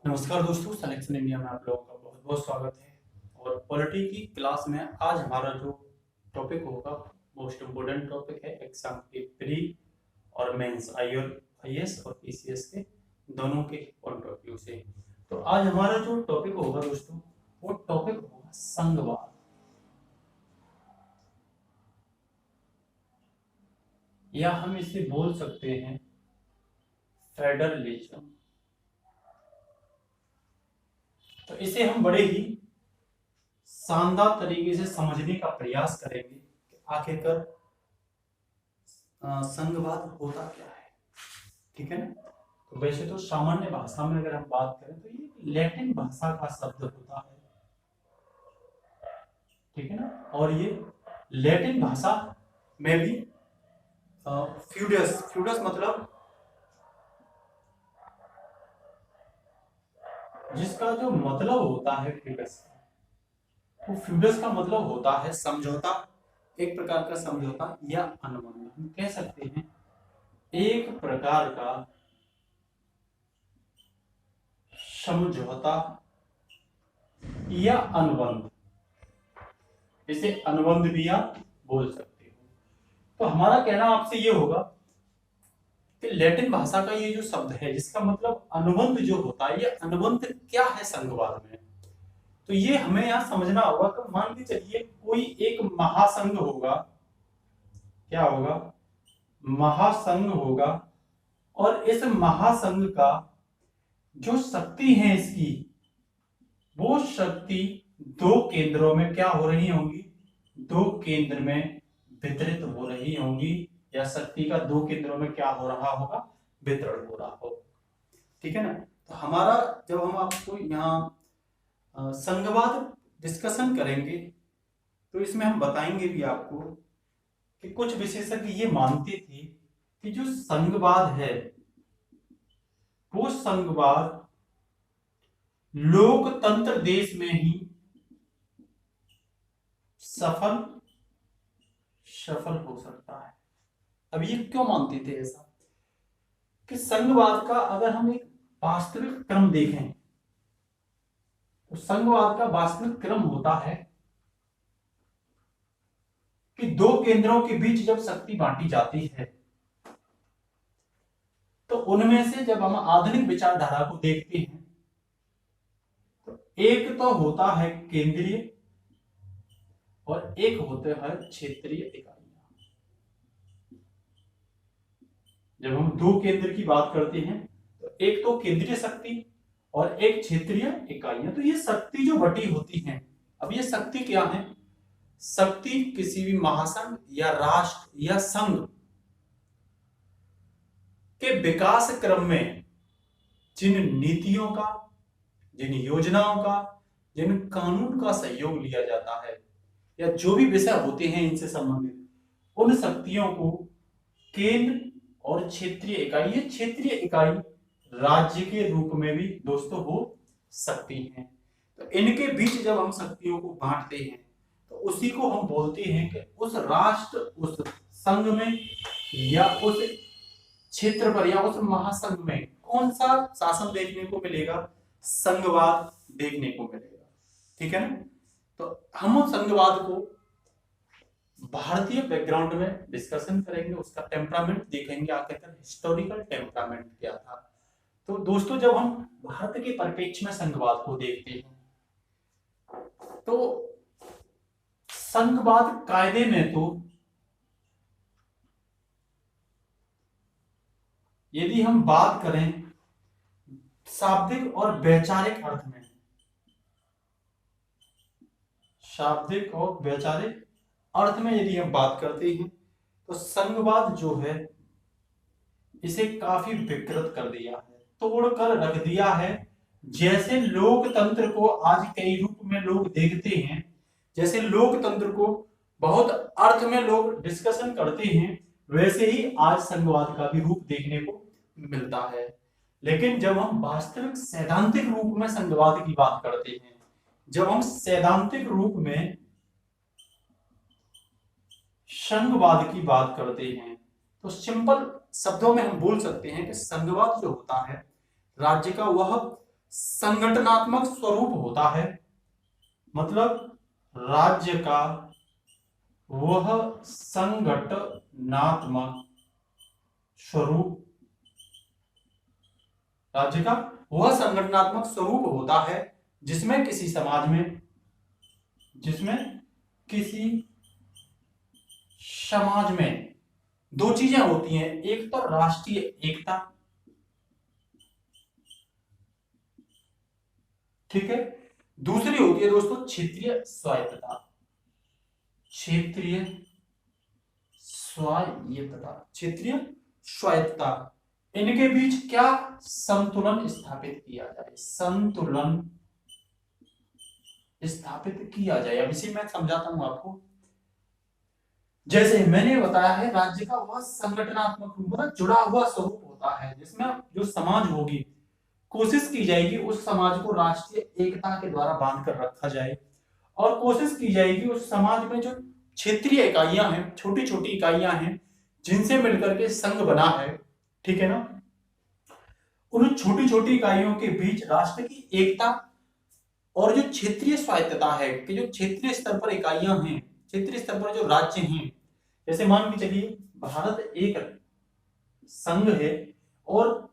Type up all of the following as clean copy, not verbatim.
नमस्कार दोस्तों, selection India में आप लोगों का बहुत बहुत स्वागत है। और पॉलिटी की क्लास में आज हमारा जो टॉपिक होगा मोस्ट इम्पोर्टेंट टॉपिक है एग्जाम के प्री और मेंस आईएएस और पीसीएस के दोनों के पॉइंट ऑफ व्यू से। तो आज हमारा जो टॉपिक होगा दोस्तों, वो टॉपिक होगा संघवाद, या हम इसे बोल सकते हैं फेडरलिज्म। तो इसे हम बड़े ही शानदार तरीके से समझने का प्रयास करेंगे कि आखिरकार संघवाद होता क्या है। ठीक है ना। तो वैसे तो सामान्य भाषा में अगर हम बात करें तो ये लैटिन भाषा का शब्द होता है। ठीक है ना। और ये लैटिन भाषा में भी फ्यूडस फ्यूडस मतलब जिसका जो मतलब होता है फ्यूडस का, वो फ्यूडस का मतलब होता है समझौता, एक प्रकार का समझौता या अनुबंध। हम कह सकते हैं एक प्रकार का समझौता या अनुबंध, इसे अनुबंध भी आप बोल सकते हो। तो हमारा कहना आपसे ये होगा कि लैटिन भाषा का ये जो शब्द है जिसका मतलब अनुबंध जो होता है, ये अनुबंध क्या है संघवाद में। तो ये हमें यहाँ समझना होगा कि मान के चलिए कोई एक महासंघ होगा, क्या होगा, महासंघ होगा, और इस महासंघ का जो शक्ति है इसकी, वो शक्ति दो केंद्रों में क्या हो रही होंगी, दो केंद्र में वितरित हो रही होंगी, या शक्ति का दो केंद्रों में क्या हो रहा होगा, वितरण हो रहा होगा। ठीक है ना। तो हमारा जब हम आपको यहाँ संघवाद डिस्कशन करेंगे तो इसमें हम बताएंगे भी आपको कि कुछ विशेषज्ञ ये मानते थे कि जो संघवाद है वो संघवाद लोकतंत्र देश में ही सफल हो सकता है। अब ये क्यों मानते थे ऐसा कि संघवाद का अगर हम एक वास्तविक क्रम देखें तो संघवाद का वास्तविक क्रम होता है कि दो केंद्रों के बीच जब शक्ति बांटी जाती है तो उनमें से जब हम आधुनिक विचारधारा को देखते हैं तो एक तो होता है केंद्रीय और एक होते हैं क्षेत्रीय इकाइयां। जब हम दो केंद्र की बात करते हैं तो एक तो केंद्रीय शक्ति और एक क्षेत्रीय इकाइयां। तो ये शक्ति जो बटी होती है, अब ये शक्ति क्या है, शक्ति किसी भी महासंघ या राष्ट्र या संघ के विकास क्रम में जिन नीतियों का, जिन योजनाओं का, जिन कानून का सहयोग लिया जाता है, या जो भी विषय होते हैं इनसे संबंधित, उन शक्तियों को केंद्र और क्षेत्रीय इकाई, ये क्षेत्रीय इकाई राज्य के रूप में भी दोस्तों हो सकती हैं। तो इनके बीच जब हम शक्तियों को बांटते हैं तो उसी को हम बोलते हैं कि उस राष्ट्र, उस संघ में या उस क्षेत्र पर या उस महासंघ में कौन सा शासन देखने को मिलेगा, संघवाद देखने को मिलेगा। ठीक है ना। तो हम संघवाद को भारतीय बैकग्राउंड में डिस्कशन करेंगे, उसका टेम्परामेंट देखेंगे, आखिरकार हिस्टोरिकल टेम्परामेंट क्या था। तो दोस्तों जब हम भारत के परिप्रेक्ष्य में संघवाद को देखते हैं तो संघवाद कायदे में तो यदि हम बात करें शाब्दिक और वैचारिक अर्थ में, शाब्दिक और वैचारिक अर्थ में यदि हम बात करते हैं तो संघवाद जो है इसे काफी विकृत कर दिया है, तोड़ कर रख दिया है। जैसे लोकतंत्र को आज कई रूप में लोग देखते हैं, जैसे लोकतंत्र को बहुत अर्थ में लोग डिस्कशन करते हैं, वैसे ही आज संघवाद का भी रूप देखने को मिलता है। लेकिन जब हम वास्तविक सैद्धांतिक रूप में संघवाद की बात करते हैं, जब हम सैद्धांतिक रूप में संघवाद की बात करते हैं तो सिंपल शब्दों में हम बोल सकते हैं कि संघवाद जो होता है राज्य का वह संगठनात्मक स्वरूप होता है, मतलब राज्य का वह संगठनात्मक स्वरूप, राज्य का वह संगठनात्मक स्वरूप होता है जिसमें किसी समाज में, जिसमें किसी समाज में दो चीजें होती हैं, एक तो राष्ट्रीय एकता, ठीक है, दूसरी होती है दोस्तों क्षेत्रीय स्वायत्तता, क्षेत्रीय स्वायत्तता, क्षेत्रीय स्वायत्तता। इनके बीच क्या संतुलन स्थापित किया जाए, संतुलन स्थापित किया जाए। अब इसे मैं समझाता हूं आपको। जैसे मैंने बताया है, राज्य का वह संगठनात्मक मतलब जुड़ा हुआ स्वरूप होता है जिसमें जो समाज होगी, कोशिश की जाएगी उस समाज को राष्ट्रीय एकता के द्वारा बांध कर रखा जाए, और कोशिश की जाएगी उस समाज में जो क्षेत्रीय इकाइयां हैं, छोटी छोटी इकाइयां हैं जिनसे मिलकर के संघ बना है, ठीक है ना, उन छोटी छोटी इकाइयों के बीच राष्ट्र की एकता और जो क्षेत्रीय स्वायत्तता है कि जो क्षेत्रीय स्तर पर इकाइयां हैं, क्षेत्रीय स्तर पर जो राज्य हैं, जैसे मान के चलिए भारत एक संघ है और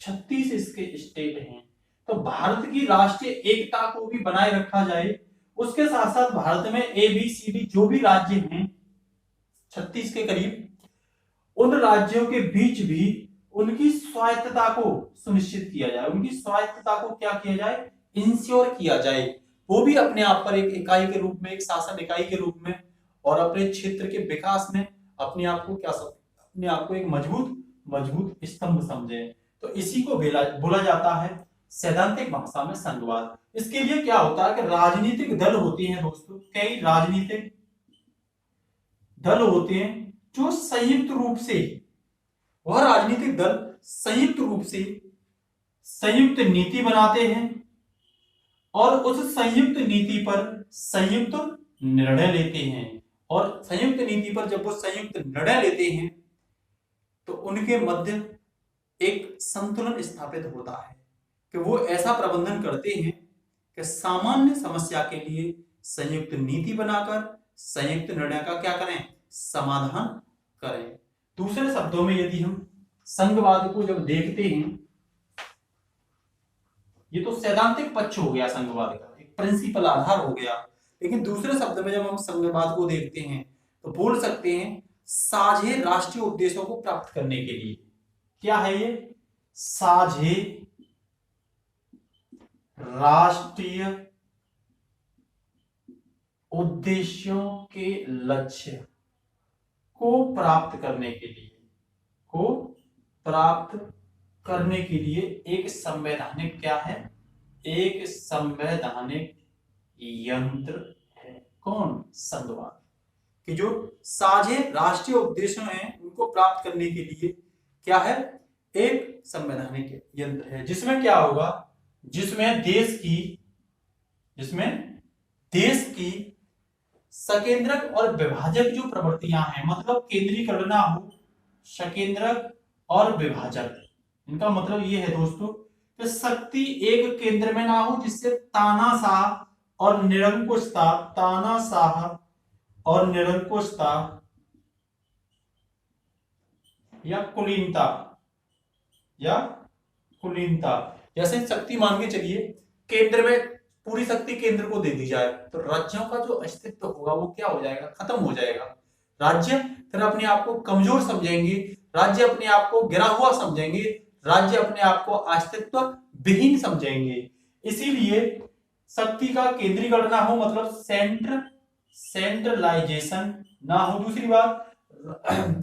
36 इसके स्टेट हैं, तो भारत की राष्ट्रीय एकता को भी बनाए रखा जाए, उसके साथ साथ भारत में ए बी सी डी जो भी राज्य हैं 36 के करीब, उन राज्यों के बीच भी उनकी स्वायत्तता को सुनिश्चित किया जाए, उनकी स्वायत्तता को क्या किया जाए, इंश्योर किया जाए, वो भी अपने आप पर एक इकाई के रूप में, एक शासन इकाई के रूप में, और अपने क्षेत्र के विकास में अपने आप को क्या अपने आप को एक मजबूत स्तंभ समझे। तो इसी को बोला जाता है सैद्धांतिक भाषा में संघवाद। इसके लिए क्या होता है कि राजनीतिक दल होते हैं दोस्तों, कई राजनीतिक दल होते हैं जो संयुक्त रूप से, वह राजनीतिक दल संयुक्त रूप से संयुक्त नीति बनाते हैं और उस संयुक्त नीति पर संयुक्त निर्णय लेते हैं, और संयुक्त नीति पर जब वो संयुक्त निर्णय लेते हैं तो उनके मध्य एक संतुलन स्थापित होता है कि वो ऐसा प्रबंधन करते हैं कि सामान्य समस्या के लिए संयुक्त नीति बनाकर संयुक्त निर्णय का क्या करें, समाधान करें। दूसरे शब्दों में यदि हम संघवाद को जब देखते हैं, ये तो सैद्धांतिक पक्ष हो गया संघवाद का, एक प्रिंसिपल आधार हो गया, लेकिन दूसरे शब्द में जब हम संघवाद को देखते हैं तो बोल सकते हैं साझे राष्ट्रीय उद्देश्यों को प्राप्त करने के लिए। क्या है ये, साझे राष्ट्रीय उद्देश्यों के लक्ष्य को प्राप्त करने के लिए, एक संवैधानिक क्या है, एक संवैधानिक यंत्र है। कौन, संघवाद, कि जो साझे राष्ट्रीय उद्देश्य हैं उनको प्राप्त करने के लिए क्या है, एक संवैधानिक यंत्र है, जिसमें क्या होगा, जिसमें देश की सकेंद्रक और विभाजक जो प्रवृत्तियां हैं, मतलब केंद्रीकरण ना हो, सकेंद्रक और विभाजक, इनका मतलब ये है दोस्तों कि शक्ति एक केंद्र में ना हो जिससे तानाशाह और निरंकुशता या कुलीनता, जैसे शक्ति मान के चलिए केंद्र में पूरी शक्ति केंद्र को दे दी जाए तो राज्यों का जो अस्तित्व होगा वो क्या हो जाएगा, खत्म हो जाएगा। राज्य फिर अपने आप को कमजोर समझेंगे, राज्य अपने आप को गिरा हुआ समझेंगे, राज्य अपने आप को अस्तित्व विहीन समझेंगे। इसीलिए शक्ति का केंद्रीकरण ना हो, मतलब सेंट्रलाइजेशन ना हो। दूसरी बात,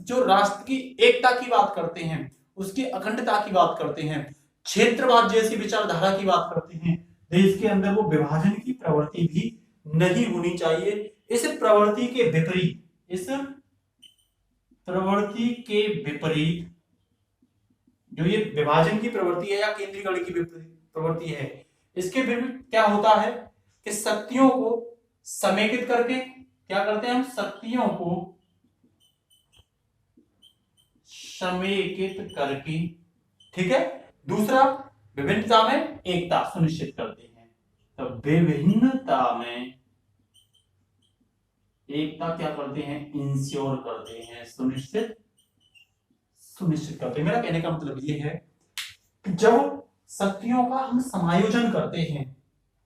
जो राष्ट्र की एकता की बात करते हैं, उसकी अखंडता की बात करते हैं, क्षेत्रवाद जैसी विचारधारा की बात करते हैं, देश के अंदर वो विभाजन की प्रवृत्ति भी नहीं होनी चाहिए। इस प्रवृत्ति के विपरीत जो ये विभाजन की प्रवृत्ति है या केंद्रीकरण की प्रवृत्ति है, इसके विपरीत क्या होता है कि शक्तियों को समेकित करके क्या करते हैं हम, शक्तियों को समेकित करके, ठीक है। दूसरा, विभिन्नता में एकता सुनिश्चित करते हैं। तो विभिन्नता में एकता क्या करते हैं, इंश्योर करते हैं, सुनिश्चित करते हैं। मेरा कहने का मतलब ये है कि जब शक्तियों का हम समायोजन करते हैं,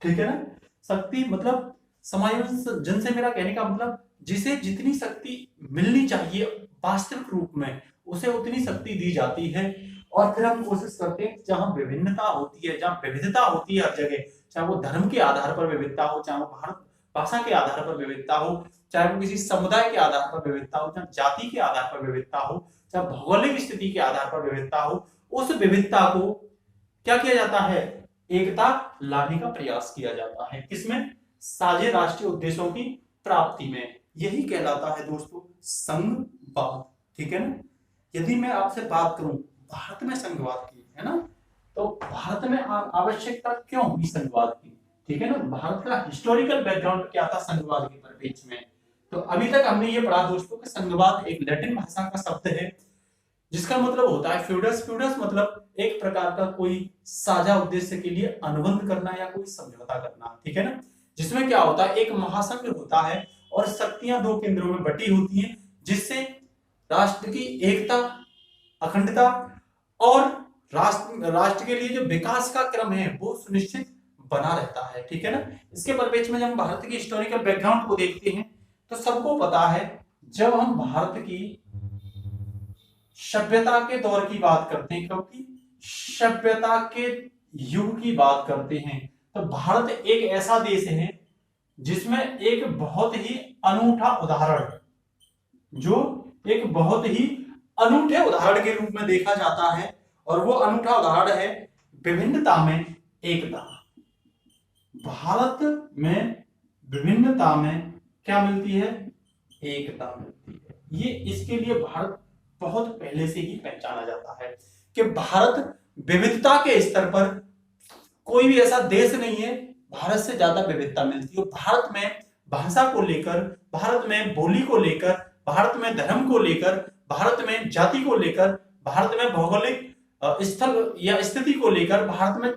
ठीक है ना, शक्ति मतलब समायोजन से मेरा कहने का मतलब जिसे जितनी शक्ति मिलनी चाहिए वास्तविक रूप में उसे उतनी शक्ति दी जाती है। और फिर हम कोशिश करते हैं जहां विभिन्नता होती है, जहां विविधता होती है हर जगह, चाहे वो धर्म के आधार पर विविधता हो, चाहे वो भारत भाषा के आधार पर विविधता हो, चाहे वो किसी समुदाय के आधार पर विविधता हो, चाहे जाति के आधार पर विविधता हो, चाहे भौगोलिक स्थिति के आधार पर विविधता हो, उस विविधता को क्या किया जाता है, एकता लाने का प्रयास किया जाता है। किसमें, साझे राष्ट्रीय उद्देश्यों की प्राप्ति में। यही कहलाता है दोस्तों संघवाद, ठीक है ना। यदि मैं आपसे बात करूं भारत में संघवाद की, है ना, तो भारत में आवश्यकता क्यों हुई संघवाद की, ठीक है ना, भारत का हिस्टोरिकल बैकग्राउंड क्या था संघवाद के परिप्रेक्ष्य में। तो अभी तक हमने ये पढ़ा दोस्तों कि संघवाद एक लैटिन भाषा का शब्द है जिसका मतलब होता है फ्यूडस। फ्यूडस मतलब एक प्रकार का कोई साझा उद्देश्य के लिए अनुबंध करना या कोई समझौता करना, ठीक है ना, जिसमें क्या होता है, एक महासंघ होता है और शक्तियां दो केंद्रों में बटी होती हैं, जिससे राष्ट्र की एकता, अखंडता और राष्ट्र के लिए जो विकास का क्रम है वो सुनिश्चित बना रहता है, ठीक है ना। इसके परिप्रेक्ष्य में जब हम भारत की हिस्टोरिकल बैकग्राउंड को देखते हैं तो सबको पता है जब हम भारत की सभ्यता के दौर की बात करते हैं, क्योंकि सभ्यता के युग की बात करते हैं, तो भारत एक ऐसा देश है जिसमें एक बहुत ही अनूठा उदाहरण, जो एक बहुत ही अनूठे उदाहरण के रूप में देखा जाता है, और वो अनूठा उदाहरण है विभिन्नता में एकता। भारत में विभिन्नता में क्या मिलती है, एकता मिलती है। ये इसके लिए भारत बहुत पहले से ही पहचाना जाता है कि भारत विविधता के स्तर पर कोई भी ऐसा देश नहीं है भारत से ज्यादा विविधता मिलती है। भारत में भाषा को लेकर, भारत में बोली को लेकर, भारत में धर्म को लेकर, भारत में जाति को लेकर, भारत में भौगोलिक स्थल या स्थिति को लेकर, भारत में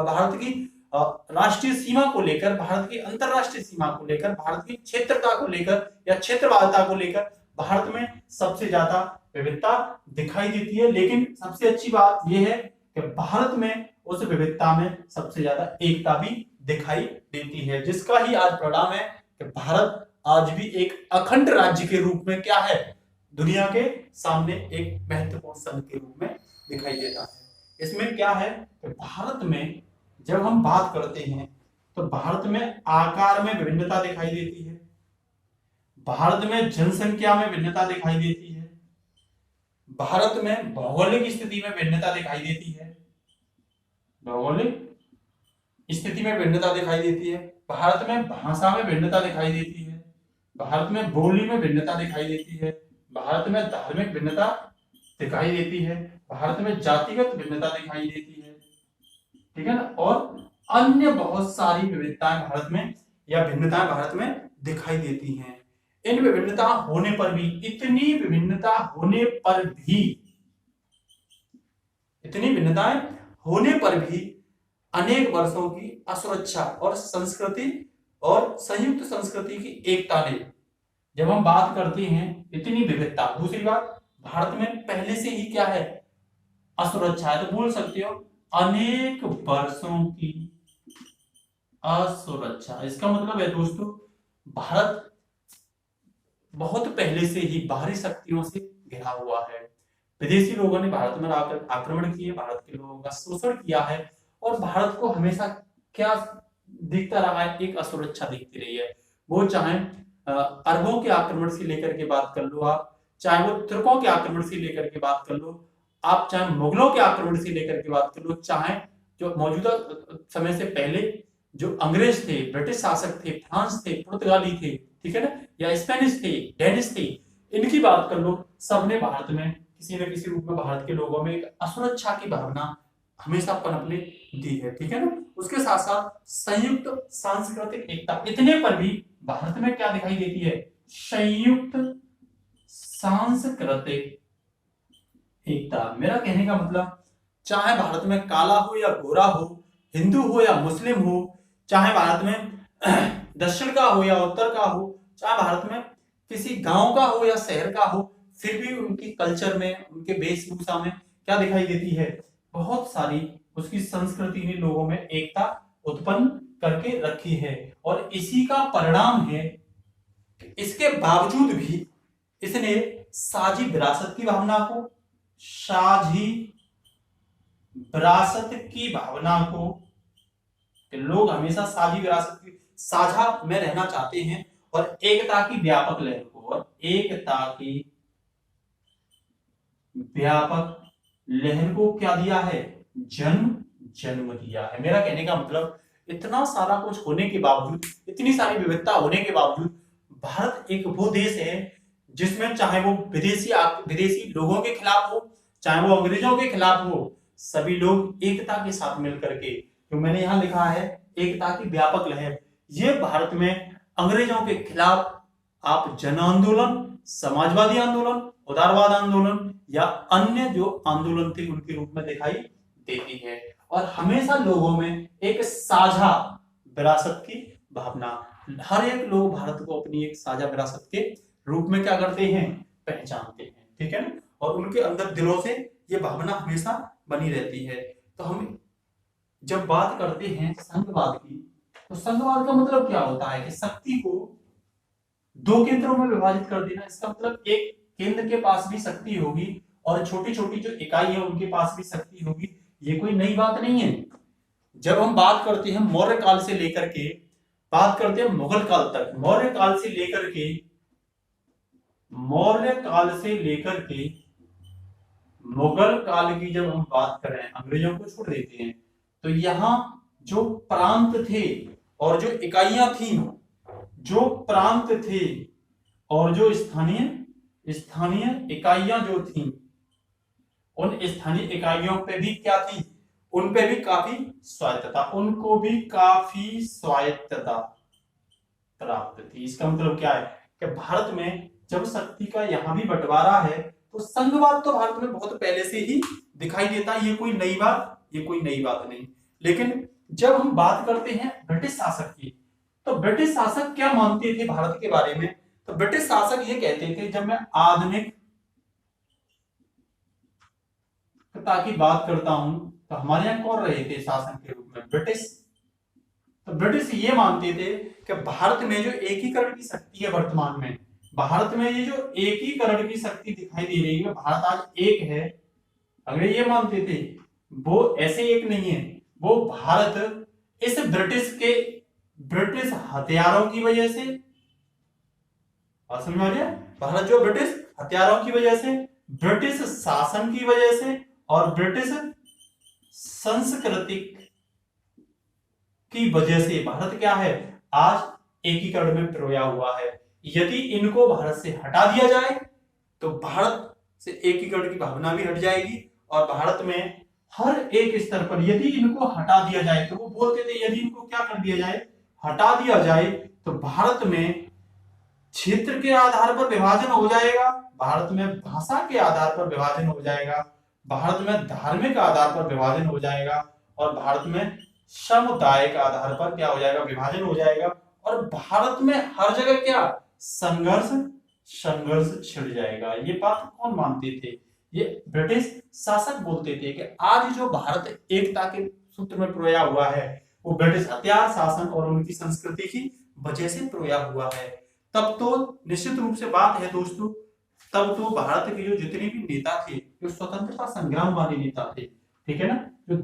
भारत की राष्ट्रीय सीमा को लेकर, भारत की अंतरराष्ट्रीय सीमा को लेकर, भारत की क्षेत्रता को लेकर या क्षेत्रवादिता को लेकर भारत में सबसे ज्यादा विविधता दिखाई देती है। लेकिन सबसे अच्छी बात यह है कि भारत में उस विविधता में सबसे ज्यादा एकता भी दिखाई देती है, जिसका ही आज परिणाम है कि भारत आज भी एक अखंड राज्य के रूप में क्या है, दुनिया के सामने एक महत्वपूर्ण संघ के रूप में दिखाई देता है। इसमें क्या है कि भारत में जब हम बात करते हैं तो भारत में आकार में विभिन्नता दिखाई देती है, भारत में जनसंख्या में भिन्नता दिखाई देती है, भारत में भौगोलिक स्थिति में भिन्नता दिखाई देती है, भौगोलिक स्थिति में भिन्नता दिखाई देती है, भारत में भाषा में भिन्नता दिखाई देती है, भारत में बोली में भिन्नता दिखाई देती है, भारत में धार्मिक भिन्नता दिखाई देती है, भारत में जातिगत भिन्नता दिखाई देती है, ठीक है ना, और अन्य बहुत सारी विविधताएं भारत में या भिन्नताएं भारत में दिखाई देती हैं। इन विभिन्नता होने पर भी, इतनी विभिन्नता होने पर भी, इतनी भिन्नताएं होने पर भी अनेक वर्षों की असुरक्षा और संस्कृति और संयुक्त संस्कृति की एकता ने, जब हम बात करते हैं इतनी विविधता, दूसरी बात भारत में पहले से ही क्या है, असुरक्षा है, तो बोल सकते हो अनेक वर्षों की असुरक्षा। इसका मतलब है दोस्तों भारत बहुत पहले से ही बाहरी शक्तियों से घिरा हुआ है। विदेशी लोगों ने भारत में आकर आक्रमण किए, भारत के लोगों का शोषण किया है, और भारत को हमेशा क्या दिखता रहा है, एक असुरक्षा दिखती रही है। वो चाहे अरबों के आक्रमण से लेकर के बात कर लो आप, चाहे वो तुर्कों के आक्रमण से लेकर के बात कर लो आप, चाहे मुगलों के आक्रमण से लेकर के बात कर लो, चाहे जो मौजूदा समय से पहले जो अंग्रेज थे, ब्रिटिश शासक थे, फ्रांस थे, पुर्तगाली थे, ठीक है ना, या स्पेनिश थे, डेनिश थे, इनकी बात कर लो, सबने भारत में किसी न किसी रूप में भारत के लोगों में एक असुरक्षा की भावना हमेशा पनपने दी है, ठीक है ना। उसके साथ साथ संयुक्त सांस्कृतिक एकता, इतने पर भी भारत में क्या दिखाई देती है, संयुक्त सांस्कृतिक एकता। मेरा कहने का मतलब चाहे भारत में काला हो या गोरा हो, हिंदू हो या मुस्लिम हो, चाहे भारत में दक्षिण का हो या उत्तर का हो, चाहे भारत में किसी गांव का हो या शहर का हो, फिर भी उनकी कल्चर में, उनके वेशभूषा में क्या दिखाई देती है, बहुत सारी उसकी संस्कृति ने लोगों में एकता उत्पन्न करके रखी है। और इसी का परिणाम है कि इसके बावजूद भी इसने साझी विरासत की भावना को, साझी विरासत की भावना को, कि लोग हमेशा साझी विरासत की, साझा में रहना चाहते हैं, और एकता की व्यापक लहर को, और एकता की व्यापक लहर को क्या दिया है, जन्म दिया है। मेरा कहने का मतलब, इतना सारा कुछ होने के बावजूद, इतनी सारी विविधता होने के बावजूद, भारत एक वो देश है जिसमें चाहे वो विदेशी लोगों के खिलाफ हो, चाहे वो अंग्रेजों के खिलाफ हो, सभी लोग एकता के साथ मिलकर के, जो मैंने यहां लिखा है एकता की व्यापक लहर, ये भारत में अंग्रेजों के खिलाफ आप जन आंदोलन, समाजवादी आंदोलन, उदारवाद आंदोलन या अन्य जो आंदोलन थे उनके रूप में दिखाई देती है। और हमेशा लोगों में एक साझा विरासत की भावना, हर एक लोग भारत को अपनी एक साझा विरासत के रूप में क्या करते हैं, पहचानते हैं, ठीक है ना, और उनके अंदर दिलों से ये भावना हमेशा बनी रहती है। तो हम जब बात करते हैं संघवाद की, तो संघवाद का मतलब क्या होता है कि शक्ति को दो केंद्रों में विभाजित कर देना। इसका मतलब एक केंद्र के पास भी शक्ति होगी और छोटी छोटी जो इकाई है उनके पास भी शक्ति होगी। ये कोई नई बात नहीं है। जब हम बात करते हैं मौर्य काल से लेकर के, बात करते हैं मुगल काल तक, मौर्य काल से लेकर के मुगल काल की जब हम बात करें, अंग्रेजों को छोड़ देते हैं, तो यहाँ जो प्रांत थे और जो इकाइयां थी, जो प्रांत थे और जो स्थानीय इकाइयां जो थी, उन स्थानीय इकाइयों पे भी क्या थी, उन पे भी काफी स्वायत्तता, उनको भी काफी स्वायत्तता प्राप्त थी। इसका मतलब क्या है कि भारत में जब शक्ति का यहां भी बंटवारा है, तो संघवाद तो भारत में बहुत पहले से ही दिखाई देता है। ये कोई नई बात नहीं। लेकिन जब हम बात करते हैं ब्रिटिश शासक की, तो ब्रिटिश शासक क्या मानते थे भारत के बारे में, तो ब्रिटिश शासक ये कहते थे, जब मैं आधुनिकता की बात करता हूं, तो हमारे यहाँ कौन रहे थे शासन के रूप में, ब्रिटिश। तो ब्रिटिश ये मानते थे कि भारत में जो एकीकरण की शक्ति है, वर्तमान में भारत में ये जो एकीकरण की शक्ति दिखाई दे रही है, भारत आज एक है, अंग्रेज ये मानते थे, वो ऐसे एक नहीं है, वो भारत इस ब्रिटिश हथियारों की वजह से, समझ में आ रही है, भारत जो ब्रिटिश हथियारों की वजह से, ब्रिटिश शासन की वजह से और ब्रिटिश संस्कृति की वजह से भारत क्या है, आज एकीकरण में पिरोया हुआ है। यदि इनको भारत से हटा दिया जाए, तो भारत से एकीकरण की भावना भी हट जाएगी, और भारत में हर एक स्तर पर यदि इनको हटा दिया जाए, तो वो बोलते थे यदि इनको क्या कर दिया जाए, हटा दिया जाए, तो भारत में क्षेत्र के आधार पर विभाजन हो जाएगा, भारत में भाषा के आधार पर विभाजन हो जाएगा, भारत में धार्मिक आधार पर विभाजन हो जाएगा, और भारत में समुदाय के आधार पर क्या हो जाएगा, विभाजन हो जाएगा, और भारत में हर जगह क्या संघर्ष छिड़ जाएगा। ये बात कौन मानते थे, ये ब्रिटिश शासक बोलते थे कि आज जो भारत एकता के सूत्र में पिरोया हुआ है, वो ब्रिटिश हथियार, शासन और उनकी संस्कृति की वजह से पिरोया हुआ है। तब तो निश्चित रूप से बात है दोस्तों, तब तो भारत के जो जितने भी नेता थे, जो स्वतंत्रता संग्राम वाले नेता थे, ठीक है ना, जो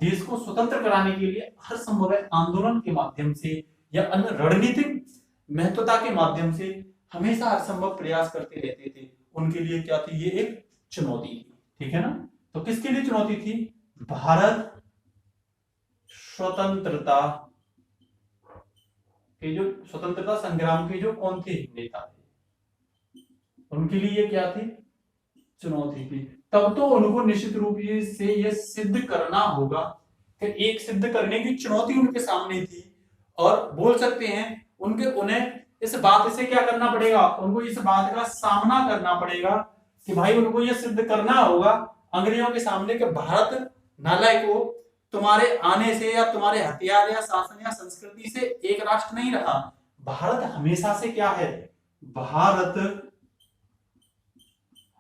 देश को स्वतंत्र कराने के लिए हर संभव आंदोलन के माध्यम से या अन्य रणनीतिक महत्वता के माध्यम से हमेशा हर संभव प्रयास करते रहते थे, उनके लिए क्या थी, ये एक चुनौती थी, ठीक है ना। तो किसके लिए चुनौती थी, भारत स्वतंत्रता के जो स्वतंत्रता संग्राम के जो कौन थे नेता थे, उनके लिए क्या थी, चुनौती थी। तब तो उनको निश्चित रूप से यह सिद्ध करना होगा कि एक सिद्ध करने की चुनौती उनके सामने थी, और बोल सकते हैं उन्हें इस बात से क्या करना पड़ेगा, उनको इस बात का सामना करना पड़ेगा कि भाई उनको यह सिद्ध करना होगा अंग्रेजों के सामने कि भारत नालायक हो, तुम्हारे आने से या तुम्हारे हथियार या शासन या संस्कृति से एक राष्ट्र नहीं रहा। भारत हमेशा से क्या है, भारत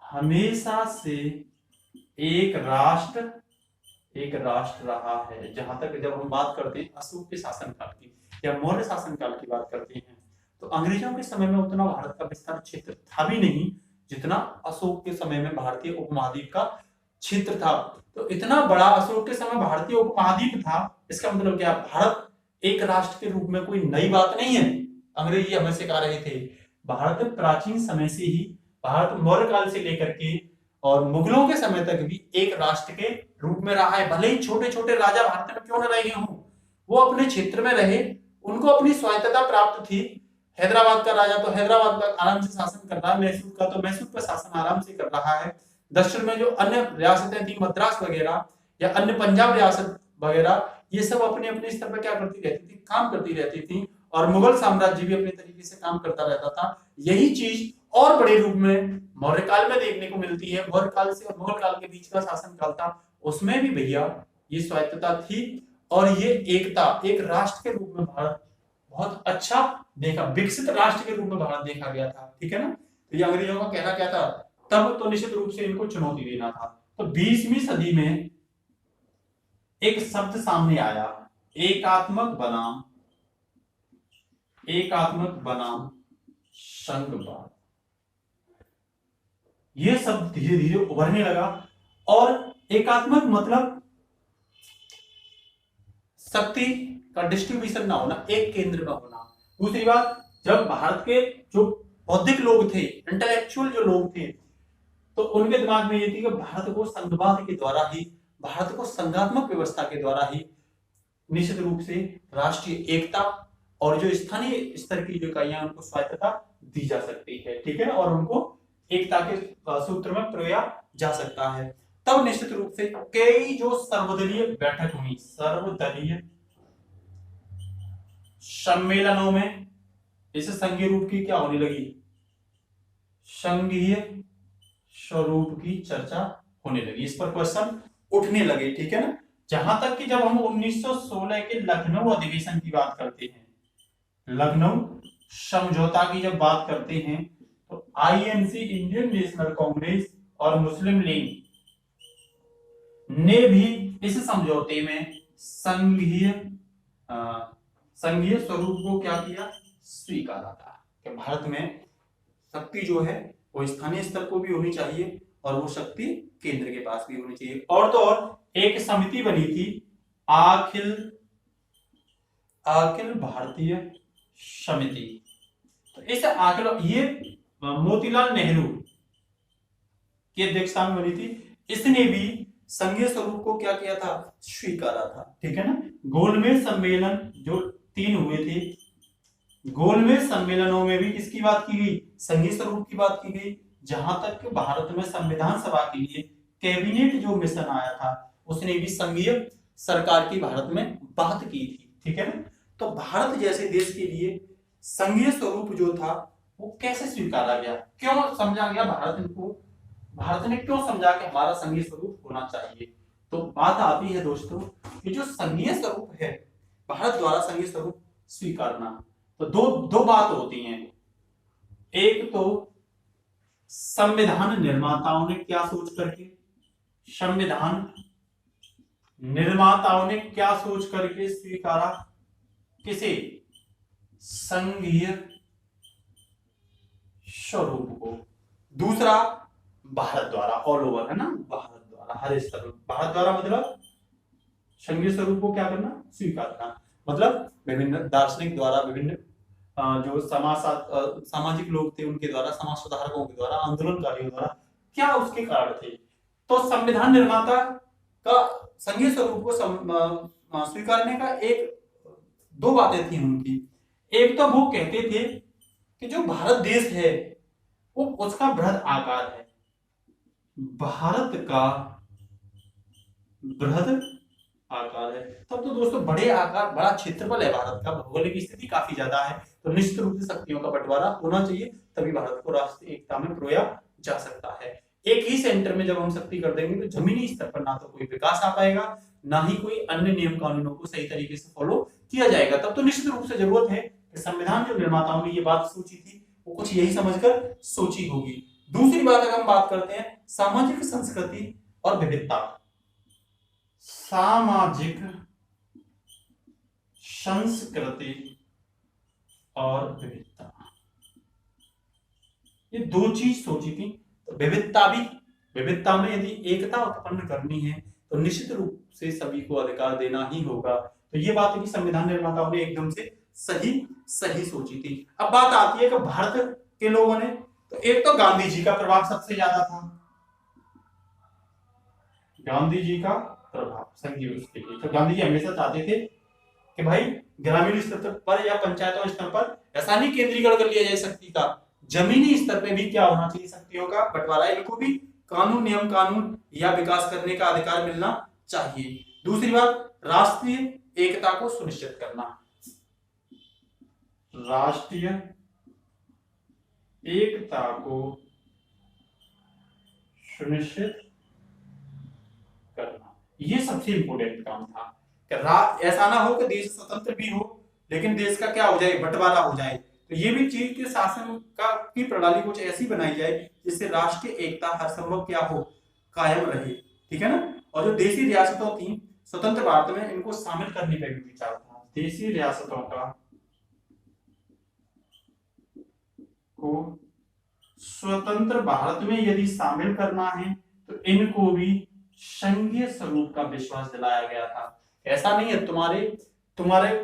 हमेशा से एक राष्ट्र रहा है। जहां तक जब हम बात करते हैं अशोक के शासनकाल की या मौर्य शासनकाल की बात करते हैं, तो अंग्रेजों के समय में उतना भारत का विस्तार क्षेत्र था भी नहीं जितना अशोक के समय में भारतीय उपमहाद्वीप का क्षेत्र था। तो इतना बड़ा अशोक के समय भारतीय उपमहाद्वीप था, इसका मतलब क्या, भारत एक राष्ट्र के रूप में कोई नई बात नहीं है। अंग्रेजी हमें सिखा रहे थे। भारत प्राचीन समय से ही, भारत मौर्य काल से लेकर के और मुगलों के समय तक भी एक राष्ट्र के रूप में रहा है। भले ही छोटे छोटे राजा भारत में क्यों न रहे हों, वो अपने क्षेत्र में रहे, उनको अपनी स्वायत्तता प्राप्त थी। हैदराबाद का राजा तो हैदराबाद पर आराम से शासन कर रहा है, मैसूर का तो मैसूर पर शासन आराम से कर रहा है। दक्षिण में जो अन्य रियासतें थी, मद्रास वगैरह या अन्य पंजाब रियासत वगैरह, ये सब अपने अपने स्तर पर क्या करती रहती थी, काम करती रहती थी। और मुगल साम्राज्य भी अपने तरीके से काम करता रहता था। यही चीज और बड़े रूप में मौर्य काल में देखने को मिलती है। मौर्य काल से और मुगल काल के बीच का शासन काल था, उसमें भी भैया ये स्वायत्तता थी और ये एकता, एक राष्ट्र के रूप में भारत बहुत अच्छा देखा, विकसित राष्ट्र के रूप में भारत देखा गया था। ठीक है ना। तो ये अंग्रेजों का कहना क्या था, तब तो निश्चित रूप से इनको चुनौती देना था। तो 20वीं सदी में एक शब्द सामने आया, एकात्मक बनाम संघवाद। ये शब्द धीरे धीरे उभरने लगा। और एकात्मक मतलब शक्ति का डिस्ट्रीब्यूशन ना होना, एक केंद्र में होना। दूसरी बात, जब भारत के जो बौद्धिक लोग थे, इंटेलेक्चुअल जो लोग थे, तो उनके दिमाग में ये थी कि भारत को संघवाद के द्वारा ही, भारत को संघात्मक व्यवस्था के द्वारा ही निश्चित रूप से राष्ट्रीय एकता और जो स्थानीय स्तर की जो इकाइयां उनको स्वायत्तता दी जा सकती है। ठीक है ना। और उनको एकता के सूत्र में पिरोया जा सकता है। तब निश्चित रूप से कई जो सर्वदलीय बैठक हुई, सर्वदलीय सम्मेलनों में इस संघीय रूप की क्या होने लगी, संघीय स्वरूप की चर्चा होने लगी, इस पर क्वेश्चन उठने लगे। ठीक है ना। जहां तक कि जब हम 1916 के लखनऊ अधिवेशन की बात करते हैं, लखनऊ समझौता की जब बात करते हैं, तो आईएनसी, इंडियन नेशनल कांग्रेस और मुस्लिम लीग ने भी इस समझौते में संघीय स्वरूप को क्या किया, स्वीकारा था कि भारत में शक्ति जो है वो स्थानीय स्तर को भी होनी चाहिए और वो शक्ति केंद्र के पास भी होनी चाहिए। और तो और एक समिति बनी थी, अखिल भारतीय समिति। तो इस ये मोतीलाल नेहरू की अध्यक्षता में बनी थी। इसने भी संघीय स्वरूप को क्या किया था, स्वीकारा था। ठीक है ना। गोलमेज सम्मेलन जो 3 हुए थे, गोलमेज सम्मेलनों में भी किसकी बात की गई, संघीय स्वरूप की बात की गई। जहां तक भारत में संविधान सभा के लिए कैबिनेट जो मिशन आया था, उसने भी संघीय सरकार की भारत में बात की थी। ठीक है ना। तो भारत जैसे देश के लिए संघीय स्वरूप जो था वो कैसे स्वीकारा गया, क्यों समझा गया, भारत ने क्यों समझा कि हमारा संघीय स्वरूप होना चाहिए। तो बात आती है दोस्तों कि जो संघीय स्वरूप है, भारत द्वारा संघीय स्वरूप स्वीकारना, तो दो बात होती हैं। एक तो संविधान निर्माताओं ने क्या सोच करके, स्वीकारा किसे, संघीय स्वरूप को। दूसरा भारत द्वारा, ऑल ओवर, है ना, भारत द्वारा हर स्तर पर, भारत द्वारा मतलब संघीय स्वरूप को क्या करना, स्वीकार करना। मतलब विभिन्न दार्शनिक द्वारा, विभिन्न जो सामाजिक लोग थे उनके द्वारा, समाज सुधारकों के द्वारा, आंदोलनकारियों द्वारा, क्या उसके कारण थे। तो संविधान निर्माता का संघीय स्वरूप को स्वीकारने का दो बातें थी उनकी। एक तो वो कहते थे कि जो भारत देश है वो उसका बृहद आकार है, भारत का बृहद आकार है। तब तो दोस्तों बड़े आकार, बड़ा क्षेत्रफल है भारत का, भौगोलिक स्थिति काफी ज्यादा है, तो निश्चित रूप से शक्तियों का बंटवारा होना चाहिए, तभी भारत को राष्ट्रीय एकता में पिरोया जा सकता है। एक ही सेंटर में जब हम सख्ती कर देंगे तो जमीनी स्तर पर ना तो कोई विकास आ पाएगा, ना ही कोई अन्य नियम कानूनों को सही तरीके से फॉलो किया जाएगा। तब तो निश्चित रूप से जरूरत है कि संविधान जो निर्माताओं ने ये बात सोची थी वो कुछ यही समझकर सोची होगी। दूसरी बात अगर हम बात करते हैं सामाजिक संस्कृति और विविधता, सामाजिक संस्कृति और विविधता, ये दो चीज सोची थी। तो विविधता में यदि एकता उत्पन्न करनी है तो निश्चित रूप से सभी को अधिकार देना ही होगा। तो ये बात है कि संविधान निर्माताओं ने एकदम से सही सोची थी। अब बात आती है कि भारत के लोगों ने, तो एक तो गांधी जी का प्रभाव सबसे ज्यादा था, गांधी जी का प्रभाव संघीय व्यवस्था के लिए। तो गांधी जी हमेशा चाहते थे कि भाई ग्रामीण स्तर पर या पंचायतों स्तर पर ऐसा नहीं केंद्रीकरण कर लिया जाए शक्ति का, जमीनी स्तर पे भी क्या होना चाहिए शक्तियों का बंटवारा, इनको भी कानून नियम कानून या विकास करने का अधिकार मिलना चाहिए। दूसरी बात राष्ट्रीय एकता को सुनिश्चित करना, राष्ट्रीय एकता को सुनिश्चित करना, ये सबसे इंपोर्टेंट काम था कि ऐसा ना हो कि देश स्वतंत्र भी हो लेकिन देश का क्या हो जाए, बंटवारा हो जाए। तो ये भी चीज के शासन की प्रणाली कुछ ऐसी बनाई जाए जिससे राष्ट्रीय एकता हर संभव क्या हो, कायम रहे, ठीक है ना। और जो देशी रियासतों थी स्वतंत्र भारत में, इनको शामिल करने पर भी विचार था। देशी रियासतों को स्वतंत्र भारत में यदि शामिल करना है तो इनको भी संघीय स्वरूप का विश्वास दिलाया गया था। ऐसा नहीं है तुम्हारे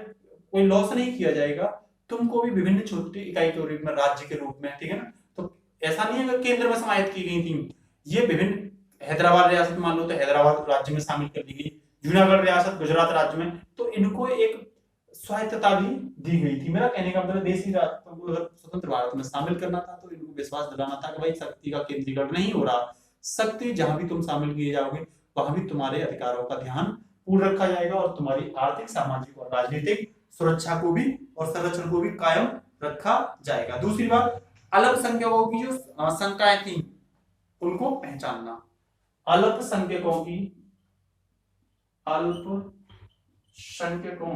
कोई लॉस नहीं किया जाएगा, तुमको भी विभिन्न छोटी इकाई के रूप में, राज्य के रूप में, ठीक है ना। तो ऐसा नहीं है कि केंद्र में समाहित की गई थी, ये विभिन्न, हैदराबाद रियासत मान लो तो हैदराबाद राज्य में शामिल कर दी गई, जूनागढ़ रियासत गुजरात राज्य में, तो इनको एक स्वायत्तता भी दी गई थी। मेरा कहने का मतलब देशी रियासतों को अगर स्वतंत्र भारत में शामिल करना था तो इनको विश्वास दिलाना था कि भाई शक्ति का केंद्रीकरण नहीं हो रहा, शक्ति जहां भी तुम शामिल किए जाओगे वहां भी तुम्हारे अधिकारों का ध्यान पूर्ण रखा जाएगा और तुम्हारी आर्थिक, सामाजिक और राजनीतिक सुरक्षा को भी और संरक्षण को भी कायम रखा जाएगा। दूसरी बात अल्पसंख्यकों की जो शंकाएं थी उनको पहचानना, अल्पसंख्यकों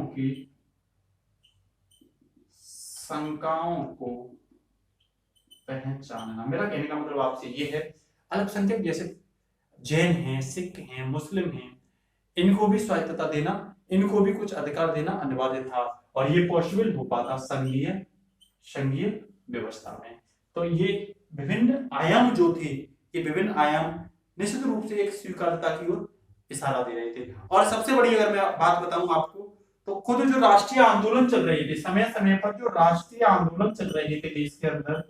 की शंकाओं को पहचानना। मेरा कहने का मतलब आपसे ये है, अल्पसंख्यक जैसे जैन हैं, सिख हैं, मुस्लिम हैं, इनको भी स्वायत्तता देना, इनको भी कुछ अधिकार देना अनिवार्य था और ये पॉसिबल हो पाता संघीय व्यवस्था में। तो ये विभिन्न आयाम जो थे, ये विभिन्न आयाम निश्चित रूप से एक स्वीकार्यता की ओर इशारा दे रहे थे। और सबसे बड़ी अगर मैं बात बताऊं आपको, तो खुद जो राष्ट्रीय आंदोलन चल रहे थे, समय समय पर जो राष्ट्रीय आंदोलन चल रहे थे देश के अंदर,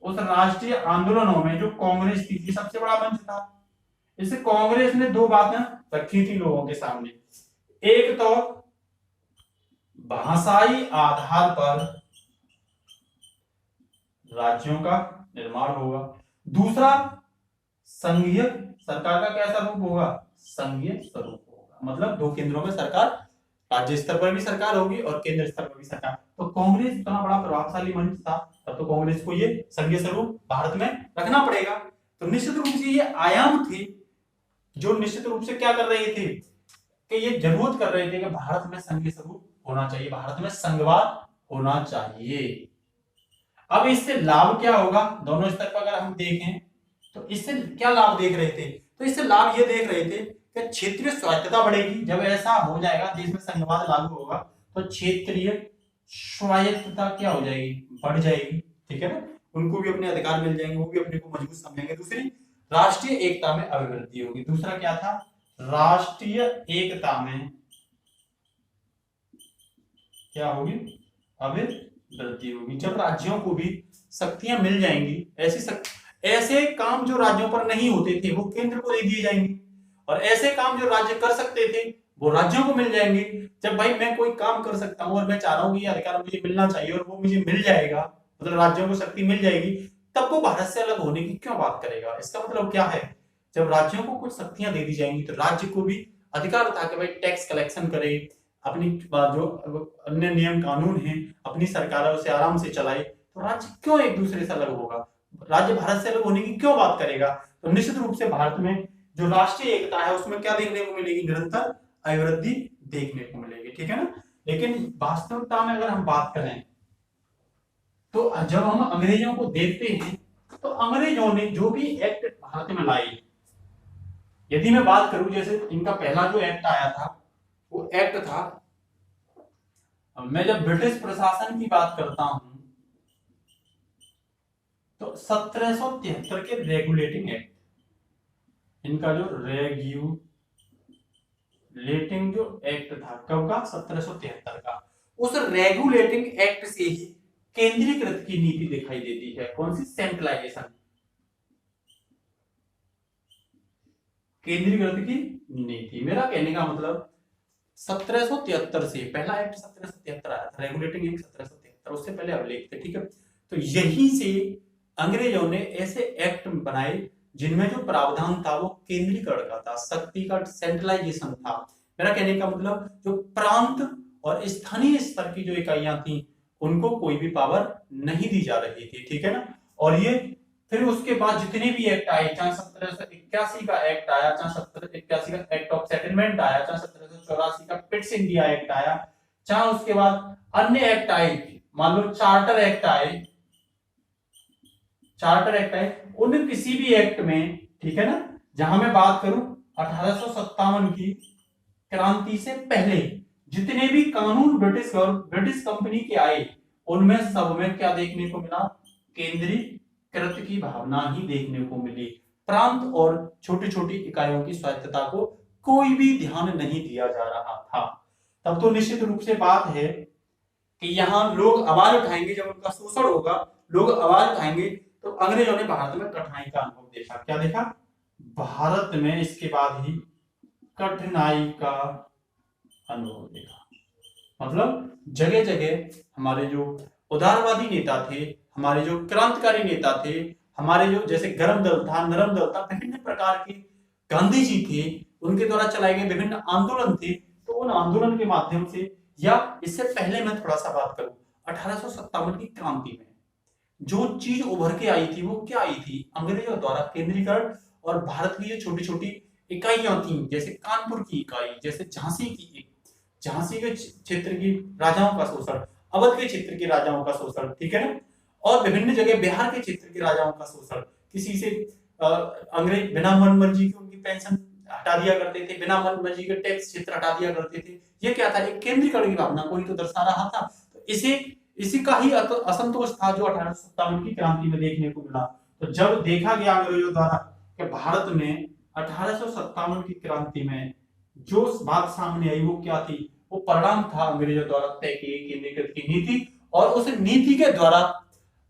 उस राष्ट्रीय आंदोलनों में जो कांग्रेस थी सबसे बड़ा मंच था। इसे कांग्रेस ने दो बातें रखी थी लोगों के सामने, एक तो भाषाई आधार पर राज्यों का निर्माण होगा, दूसरा संघीय सरकार का कैसा रूप होगा, संघीय स्वरूप होगा। मतलब दो केंद्रों में सरकार, राज्य स्तर पर भी सरकार होगी और केंद्र स्तर पर भी सरकार। तो कांग्रेस इतना बड़ा प्रभावशाली मंच था, तब तो कांग्रेस को ये संघीय स्वरूप भारत में रखना पड़ेगा। तो निश्चित रूप से ये आयाम थे जो निश्चित रूप से क्या कर रहे थे कि ये जरूरत कर रहे थे कि भारत में संघीय स्वरूप होना चाहिए, भारत में संघवाद होना चाहिए। अब इससे लाभ क्या होगा, दोनों स्तर पर अगर हम देखें तो इससे क्या लाभ देख रहे थे, तो इससे लाभ ये देख रहे थे कि क्षेत्रीय स्वायत्तता बढ़ेगी। जब ऐसा हो जाएगा, देश में संघवाद लागू होगा तो क्षेत्रीय स्वायत्तता क्या हो जाएगी, बढ़ जाएगी, ठीक है ना। उनको भी अपने अधिकार मिल जाएंगे, वो भी अपने को मजबूत समझेंगे। दूसरी राष्ट्रीय एकता में अभिवृद्धि होगी। दूसरा क्या था, राष्ट्रीय एकता में क्या होगी, अभिवृद्धि होगी। जब राज्यों को भी शक्तियां मिल जाएंगी, ऐसे काम जो राज्यों पर नहीं होते थे वो केंद्र को दे दिए जाएंगे और ऐसे काम जो राज्य कर सकते थे वो राज्यों को मिल जाएंगे। जब भाई मैं कोई काम कर सकता हूं और मैं चाह रहा हूं कि ये अधिकार मुझे मिलना चाहिए और वो मुझे मिल जाएगा, मतलब राज्यों को शक्ति मिल जाएगी, तब वो भारत से अलग होने की क्यों बात करेगा। इसका मतलब क्या है, जब राज्यों को कुछ शक्तियां दे दी जाएंगी तो राज्य को भी अधिकार था कि भाई टैक्स कलेक्शन करे, अपनी जो अन्य नियम कानून है अपनी सरकारों से आराम से चलाए, तो राज्य क्यों एक दूसरे से अलग होगा। राज्य भारत से अलग होने की क्यों बात करेगा? तो निश्चित रूप से भारत में जो राष्ट्रीय एकता है उसमें क्या देखने को मिलेगी? निरंतर अभिवृद्धि देखने को मिलेगी, ठीक है ना। लेकिन वास्तविकता में अगर हम बात करें तो जब हम अंग्रेजों को देखते हैं तो अंग्रेजों ने जो भी एक्ट भारत में लाए, यदि मैं बात करूं जैसे इनका पहला जो एक्ट आया था वो एक्ट था, मैं जब ब्रिटिश प्रशासन की बात करता हूं तो 1773 के रेगुलेटिंग एक्ट, इनका जो रेगुलेटिंग जो एक्ट था कब का? 1773 का। उस रेगुलेटिंग एक्ट से ही केंद्रीकृत की नीति दिखाई देती है। कौन सी? सेंट्रलाइजेशन, केंद्रीकृत की नीति। मेरा कहने का मतलब 1773 से पहला एक्ट 1773 आया था, रेगुलेटिंग एक्ट 1773, उससे पहले अभिलेख थे, ठीक है। तो यहीं से अंग्रेजों ने ऐसे एक्ट बनाए जिनमें जो प्रावधान था वो केंद्रीकरण का था, शक्ति का सेंट्रलाइजेशन था। मेरा कहने का मतलब जो प्रांत और स्थानीय स्तर की जो इकाइयां थी उनको कोई भी पावर नहीं दी जा रही थी, ठीक है ना। और ये फिर उसके बाद जितने भी एक्ट आए, चाहे 1781 का एक्ट आया, चाहे 1781 का एक्ट ऑफ सेटलमेंट आया, चाहे 1784 का पिट्स इंडिया एक्ट आया, चाहे उसके बाद अन्य एक्ट आए, मान लो चार्टर एक्ट आए, उन किसी भी एक्ट में, ठीक है ना, जहां मैं बात करूं 1857 की क्रांति से पहले जितने भी कानून ब्रिटिश कंपनी के आए उनमें सब में क्या देखने को मिला? केंद्रीकृत की भावना ही देखने को मिली। प्रांत और छोटी छोटी इकाइयों की स्वायत्तता को कोई भी ध्यान नहीं दिया जा रहा था। तब तो निश्चित रूप से बात है कि यहाँ लोग आवाज उठाएंगे, जब उनका शोषण होगा लोग आवाज उठाएंगे। तो अंग्रेजों ने भारत में कठिनाई का अनुभव देखा। क्या देखा? भारत में इसके बाद ही कठिनाई का अनुभव देखा। मतलब जगह जगह हमारे जो उदारवादी नेता थे, हमारे जो क्रांतिकारी नेता थे, हमारे जो जैसे गर्म दल था, नरम दल था, विभिन्न प्रकार के गांधी जी थे, उनके द्वारा चलाए गए विभिन्न आंदोलन थे। तो उन आंदोलन के माध्यम से, या इससे पहले मैं थोड़ा सा बात करूं 1857 की क्रांति में जो चीज उभर के आई थी वो क्या आई थी? अंग्रेजों द्वारा केंद्रीकरण और भारत की जो छोटी छोटी इकाइयां थी, जैसे कानपुर की इकाई, जैसे झांसी के क्षेत्र की राजाओं का शोषण, अवध के क्षेत्र के राजाओं का शोषण, ठीक है ना, और विभिन्न जगह बिहार के क्षेत्र के राजाओं का शोषण। किसी से अंग्रेज बिना मन मर्जी की उनकी पेंशन हटा दिया करते थे, बिना मन मर्जी के टैक्स क्षेत्र हटा दिया करते थे। ये क्या था? एक केंद्रीकरण की भावना को ही तो दर्शा रहा था। तो इसी का ही असंतोष था जो 1857 की क्रांति में देखने को मिला। तो जब देखा गया अंग्रेजों द्वारा कि भारत में 1857 की क्रांति में जो बात सामने आई वो क्या थी? वो परिणाम था अंग्रेजों द्वारा तय की गई केंद्रीकृत की नीति, और उस नीति के द्वारा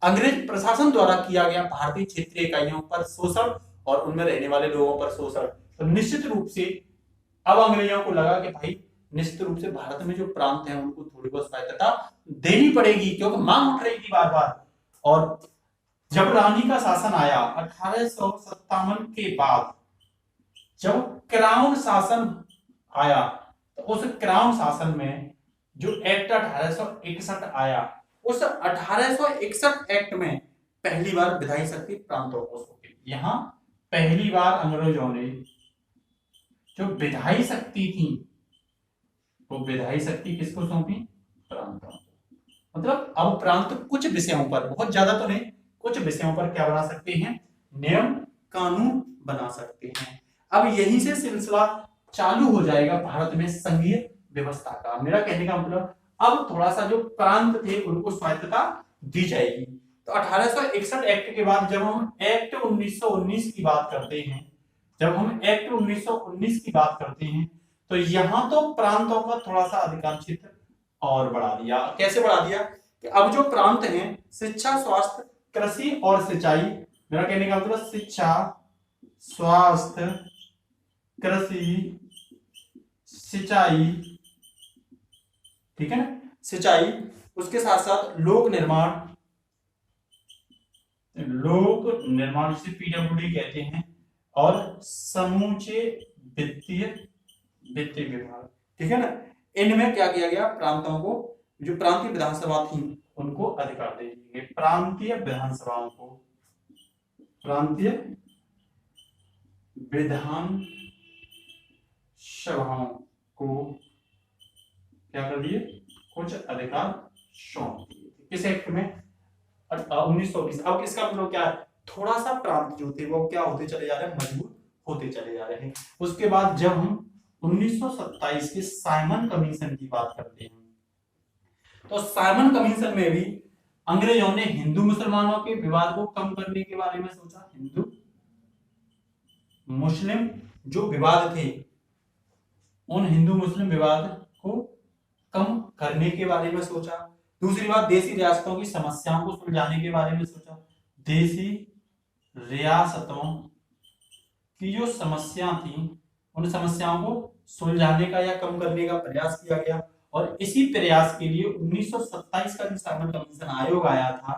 अंग्रेज प्रशासन द्वारा किया गया भारतीय क्षेत्रीय इकाइयों पर शोषण और उनमें रहने वाले लोगों पर शोषण। तो निश्चित रूप से अब अंग्रेजों को लगा कि भाई निश्चित रूप से भारत में जो प्रांत हैं उनको थोड़ी बहुत स्वायत्तता देनी पड़ेगी, क्योंकि मांग उठ रही थी बार बार। और जब रानी का शासन आया 1857 के बाद, जब क्राउन शासन आया, तो उस क्राउन शासन में जो एक्ट 1861 आया, उस 1861 एक्ट में पहली बार विधायी शक्ति प्रांतों को सौंपी। यहां पहली बार अंग्रेजों ने जो विधायी शक्ति थी वो विधायी शक्ति किसको सौंपी? प्रांतों को। मतलब अब प्रांत कुछ विषयों पर, बहुत ज्यादा तो नहीं, कुछ विषयों पर क्या बना सकते हैं? नियम कानून बना सकते हैं। अब यहीं से सिलसिला चालू हो जाएगा भारत में संघीय व्यवस्था का। मेरा कहने का मतलब अब थोड़ा सा जो प्रांत थे उनको स्वायत्तता दी जाएगी। तो 1861 एक्ट के बाद जब हम एक्ट 1919 की बात करते हैं, तो यहां तो प्रांतों का थोड़ा सा अधिकार क्षेत्र और बढ़ा दिया। कैसे बढ़ा दिया? कि अब जो प्रांत हैं शिक्षा, स्वास्थ्य, कृषि और सिंचाई, मेरा कहने का मतलब शिक्षा, स्वास्थ्य, कृषि, सिंचाई, ठीक है ना, सिंचाई, उसके साथ साथ लोक निर्माण जिसे पीडब्ल्यूडी कहते हैं, और समूचे वित्तीय विभाग, ठीक है ना, इनमें क्या किया गया? प्रांतों को, जो प्रांतीय विधानसभा थी उनको अधिकार दे दिए गए, प्रांतीय विधानसभाओं को प्रांतीय विधान सभाओं को क्या कर दिए, कुछ अधिकार सौंप दिए। किस एक्ट में, 1920। अब इसका मतलब क्या है, थोड़ा सा प्रांत जो थे वो क्या होते चले जा रहे हैं, मजबूत होते चले जा रहे हैं। उसके बाद जब हम 1927 के साइमन कमीशन की बात करते हैं, तो साइमन कमीशन में भी अंग्रेजों ने हिंदू मुसलमानों के विवाद को कम करने के बारे में सोचा। हिंदू मुस्लिम जो विवाद थे, उन हिंदू मुस्लिम विवाद को कम करने के बारे में सोचा। दूसरी बात, देसी रियासतों की समस्याओं को सुलझाने के बारे में सोचा। देसी रियासतों की जो समस्या थी, उन समस्याओं को सुलझाने का या कम करने का प्रयास किया गया। और इसी प्रयास के लिए 1927 का जो साइमन कमीशन आयोग आया था,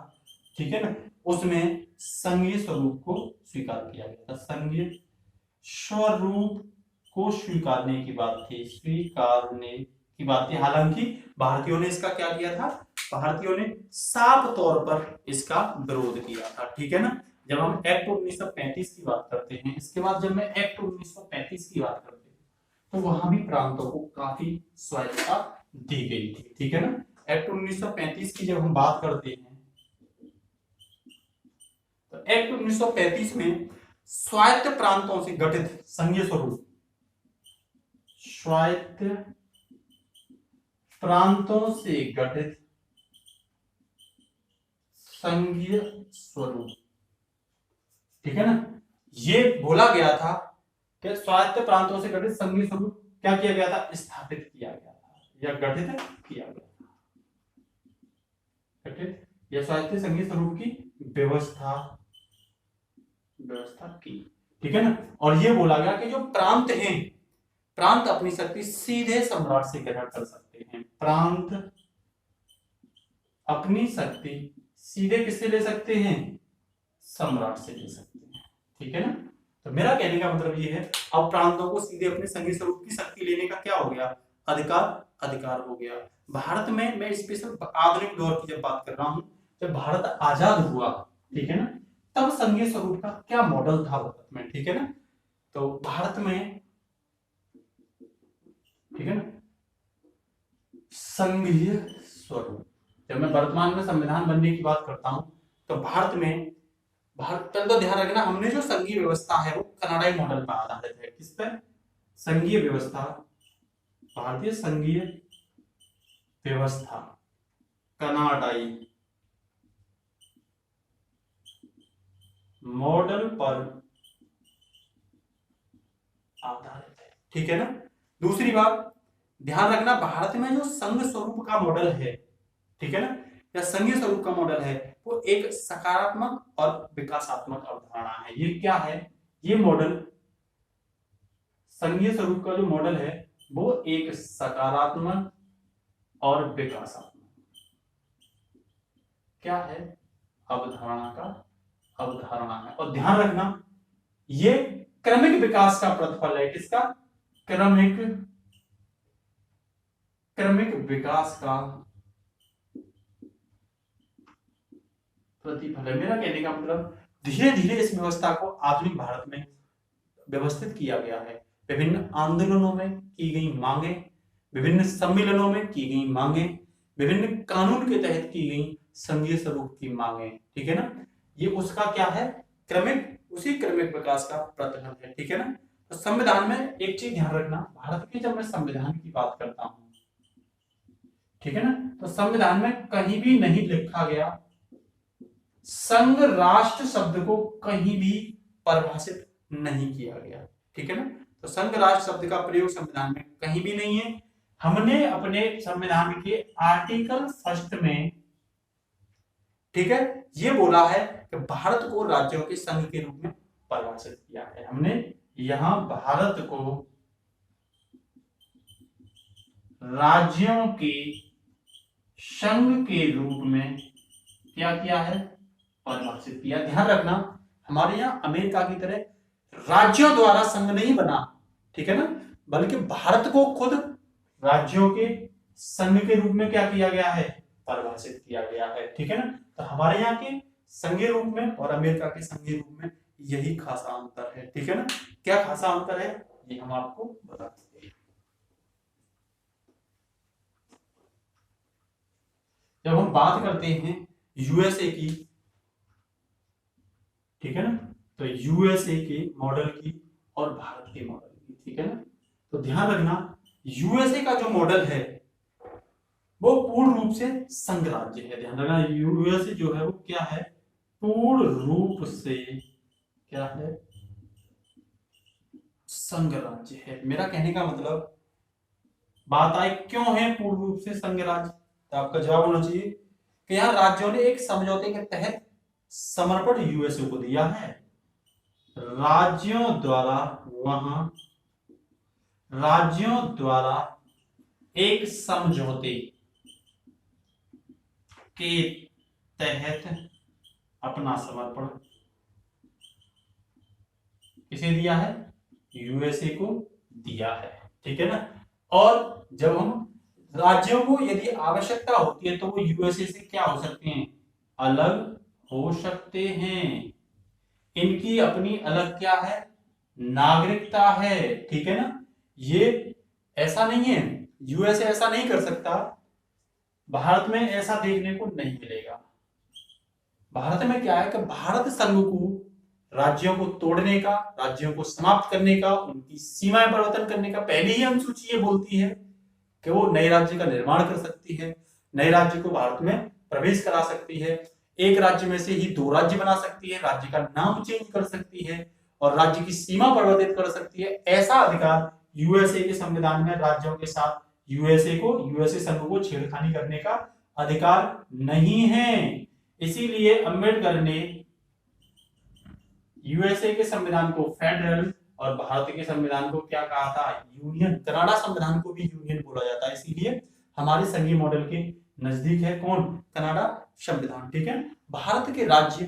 ठीक है ना, उसमें संघीय स्वरूप को स्वीकार किया गया था। संघीय स्वरूप को स्वीकारने की बात थी, स्वीकारने की बात थी। हालांकि भारतीयों ने इसका क्या किया था, भारतीयों ने साफ तौर पर इसका विरोध किया था, ठीक है ना। जब हम एक्ट 1935 की बात करते हैं, इसके बाद जब मैं एक्ट 1935 की बात करते हैं, तो वहां भी प्रांतों को काफी स्वायत्तता दी गई थी, ठीक है ना। एक्ट 1935 की जब हम बात करते हैं, तो एक्ट 1935 में स्वायत्त प्रांतों से गठित संघीय स्वरूप, स्वायत्त प्रांतों से गठित संघीय स्वरूप, ठीक है ना, ये बोला गया था कि स्वायत्त प्रांतों से गठित संघीय स्वरूप क्या किया गया था, स्थापित किया गया था या गठित किया गया था, गठित या स्वायत्त संघीय स्वरूप की व्यवस्था की, ठीक है ना। और ये बोला गया कि जो प्रांत हैं, प्रांत अपनी शक्ति सीधे सम्राट से ग्रहण कर सकते हैं। प्रांत अपनी शक्ति सीधे किससे ले सकते हैं, सम्राट से ले सकते हैं, ठीक है ना। तो मेरा कहने का मतलब ये है, अब प्रांतों को सीधे अपने संघीय स्वरूप की शक्ति लेने का क्या हो गया, अधिकार हो गया। भारत में मैं स्पेशल आधुनिक दौर की जब बात कर रहा हूं, जब भारत आजाद हुआ, ठीक है ना, तब संघीय स्वरूप का क्या मॉडल था भारत में, ठीक है ना। तो भारत में, ठीक है ना, संघीय स्वरूप, जब मैं वर्तमान में संविधान बनने की बात करता हूं, तो भारत में, तो ध्यान रखना, हमने जो संघीय व्यवस्था है वो कनाडाई मॉडल पर आधारित है। किस पर, संघीय व्यवस्था, भारतीय संघीय व्यवस्था कनाडाई मॉडल पर आधारित है, ठीक है ना। दूसरी बात ध्यान रखना, भारत में जो संघ स्वरूप का मॉडल है, ठीक है ना, या संघीय स्वरूप का मॉडल है, वो एक सकारात्मक और विकासात्मक अवधारणा है। ये क्या है, ये मॉडल, संघीय स्वरूप का जो मॉडल है वो एक सकारात्मक और विकासात्मक क्या है, अवधारणा है। और ध्यान रखना, ये क्रमिक विकास का प्रतिफल है। किसका, क्रमिक विकास का प्रतिफल है। मेरा कहने का मतलब, धीरे धीरे इस व्यवस्था को आधुनिक भारत में व्यवस्थित किया गया है। विभिन्न आंदोलनों में की गई मांगे, विभिन्न सम्मेलनों में की गई मांगे, विभिन्न कानून के तहत की गई संघीय स्वरूप की मांगे, ठीक है ना, ये उसका क्या है, उसी क्रमिक विकास का प्रतिफल है, ठीक है ना। तो संविधान में एक चीज ध्यान रखना, भारत के जब मैं संविधान की बात करता हूं, ठीक है ना, तो संविधान में कहीं भी नहीं लिखा गया, संघ राष्ट्र शब्द को कहीं भी परिभाषित नहीं किया गया, ठीक है ना। तो संघ राष्ट्र शब्द का प्रयोग संविधान में कहीं भी नहीं है। हमने अपने संविधान के आर्टिकल 1 में, ठीक है, ये बोला है कि भारत को राज्यों के संघ के रूप में परिभाषित किया है। हमने यहां भारत को राज्यों के संघ के रूप में क्या किया है, परिभाषित किया। ध्यान रखना, हमारे यहाँ अमेरिका की तरह राज्यों द्वारा संघ नहीं बना, ठीक है ना, बल्कि भारत को खुद राज्यों के संघ के रूप में क्या किया गया है, परिभाषित किया गया है, ठीक है ना। तो हमारे यहाँ के संघीय रूप में और अमेरिका के संघीय रूप में यही खासा अंतर है, ठीक है ना। क्या खासा अंतर है ये हम आपको बता देते हैं। जब हम बात करते हैं यूएसए की, ठीक है ना, तो यूएसए के मॉडल की और भारत के मॉडल की, ठीक है ना, तो ध्यान रखना यूएसए का जो मॉडल है वो पूर्ण रूप से संघ राज्य है। ध्यान रखना यूएसए जो है वो क्या है, पूर्ण रूप से क्या है, संघ राज्य है। मेरा कहने का मतलब बात आई क्यों है पूर्ण रूप से संघ राज्य, तो आपका जवाब होना चाहिए कि यहाँ राज्यों ने एक समझौते के तहत समर्पण यूएसए को दिया है। राज्यों द्वारा एक समझौते के तहत अपना समर्पण किसे दिया है, यूएसए को दिया है, ठीक है ना। और जब हम राज्यों को यदि आवश्यकता होती है तो वो यूएसए से क्या हो सकते हैं, अलग हो सकते हैं। इनकी अपनी अलग क्या है, नागरिकता है, ठीक है ना। ये ऐसा नहीं है, यूएसए ऐसा नहीं कर सकता, भारत में ऐसा देखने को नहीं मिलेगा। भारत में क्या है कि भारत संघ को राज्यों को तोड़ने का, राज्यों को समाप्त करने का, उनकी सीमाएं परिवर्तन करने का पहले ही अनुसूची ये बोलती है कि वो नए राज्य का निर्माण कर सकती है, नए राज्य को भारत में प्रवेश करा सकती है, एक राज्य में से ही दो राज्य बना सकती है, राज्य का नाम चेंज कर सकती है और राज्य की सीमा परिवर्तित कर सकती है। ऐसा अधिकार यूएसए के संविधान में राज्यों के साथ यूएसए संघ को छेड़खानी करने का अधिकार नहीं है। इसीलिए अंबेडकर ने यूएसए के संविधान को फेडरल और भारत के संविधान को क्या कहा था, यूनियन। कनाडा संविधान को भी यूनियन बोला जाता है, इसीलिए हमारे संघीय मॉडल के नजदीक है कौन, कनाडा संविधान, ठीक है। भारत के राज्य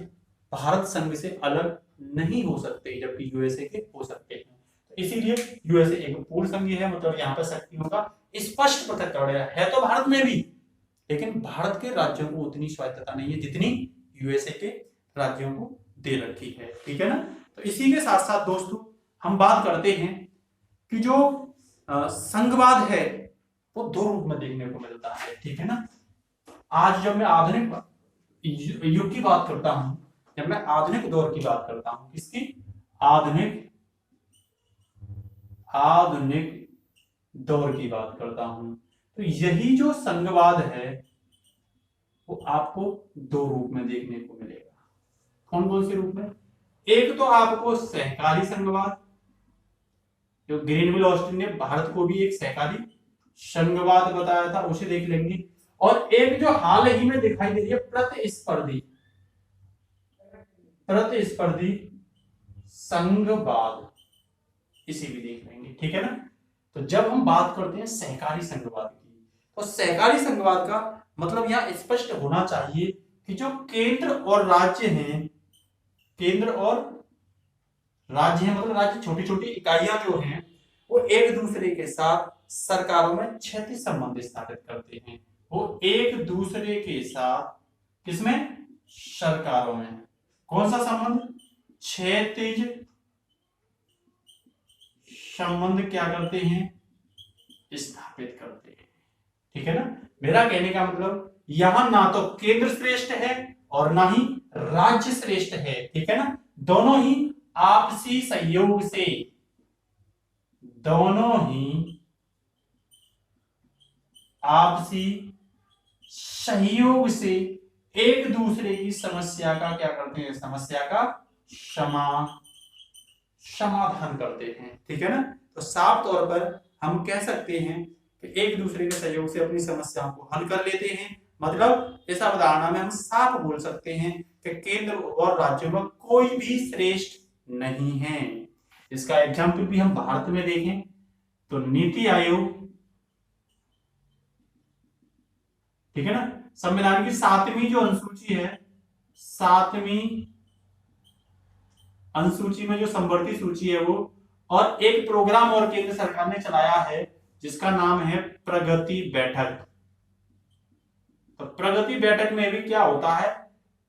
भारत संघ से अलग नहीं हो सकते जबकि यूएसए के हो सकते हैं, तो इसीलिए यूएसए एक पूर्ण संघीय है। मतलब यहाँ पर शक्तियों का स्पष्ट पृथक्करण है तो भारत में भी, लेकिन भारत के राज्यों को उतनी स्वायत्तता नहीं है जितनी यूएसए के राज्यों को दे रखी है, ठीक है ना। तो इसी के साथ साथ दोस्तों हम बात करते हैं कि जो संघवाद है वो दो रूप में देखने को मिलता है, ठीक है ना। आज जब मैं आधुनिक युग की बात करता हूं, जब मैं आधुनिक दौर की बात करता हूं, किसकी, आधुनिक दौर की बात करता हूं, तो यही जो संघवाद है वो आपको दो रूप में देखने को मिलेगा। कौन कौन से रूप में, एक तो आपको सहकारी संघवाद, जो ग्रीनविल ऑस्टिन ने भारत को भी एक सहकारी संघवाद बताया था, उसे देख लेंगे। और एक जो हाल ही में दिखाई दे रही है प्रतिस्पर्धी संघवाद, इसे भी देख लेंगे, ठीक है ना। तो जब हम बात करते हैं सहकारी संघवाद की, तो सहकारी संघवाद का मतलब यहां स्पष्ट होना चाहिए कि जो केंद्र और राज्य हैं, केंद्र और राज्य है, मतलब राज्य छोटी छोटी इकाइयां जो हैं वो एक दूसरे के साथ सरकारों में क्षैतिज संबंध स्थापित करते हैं। वो एक दूसरे के साथ किसमें, सरकारों में, कौन सा संबंध, क्षैतिज संबंध क्या करते हैं, स्थापित करते हैं, ठीक है ना। मेरा कहने का मतलब यहां ना तो केंद्र श्रेष्ठ है और ना ही राज्य श्रेष्ठ है, ठीक है ना। दोनों ही आपसी सहयोग से, दोनों ही आपसी सहयोग से एक दूसरे की समस्या का क्या करते हैं, समस्या का समाधान करते हैं, ठीक है ना। तो साफ तौर पर हम कह सकते हैं कि एक दूसरे के सहयोग से अपनी समस्याओं को हल कर लेते हैं। मतलब इस अवधारणा में हम साफ बोल सकते हैं कि केंद्र और राज्यों में कोई भी श्रेष्ठ नहीं है। इसका एग्जाम्पल भी हम भारत में देखें तो नीति आयोग, ठीक है ना, संविधान की 7वीं जो अनुसूची है, 7वीं अनुसूची में जो संवर्ती सूची है वो, और एक प्रोग्राम और केंद्र सरकार ने चलाया है जिसका नाम है प्रगति बैठक। तो प्रगति बैठक में भी क्या होता है,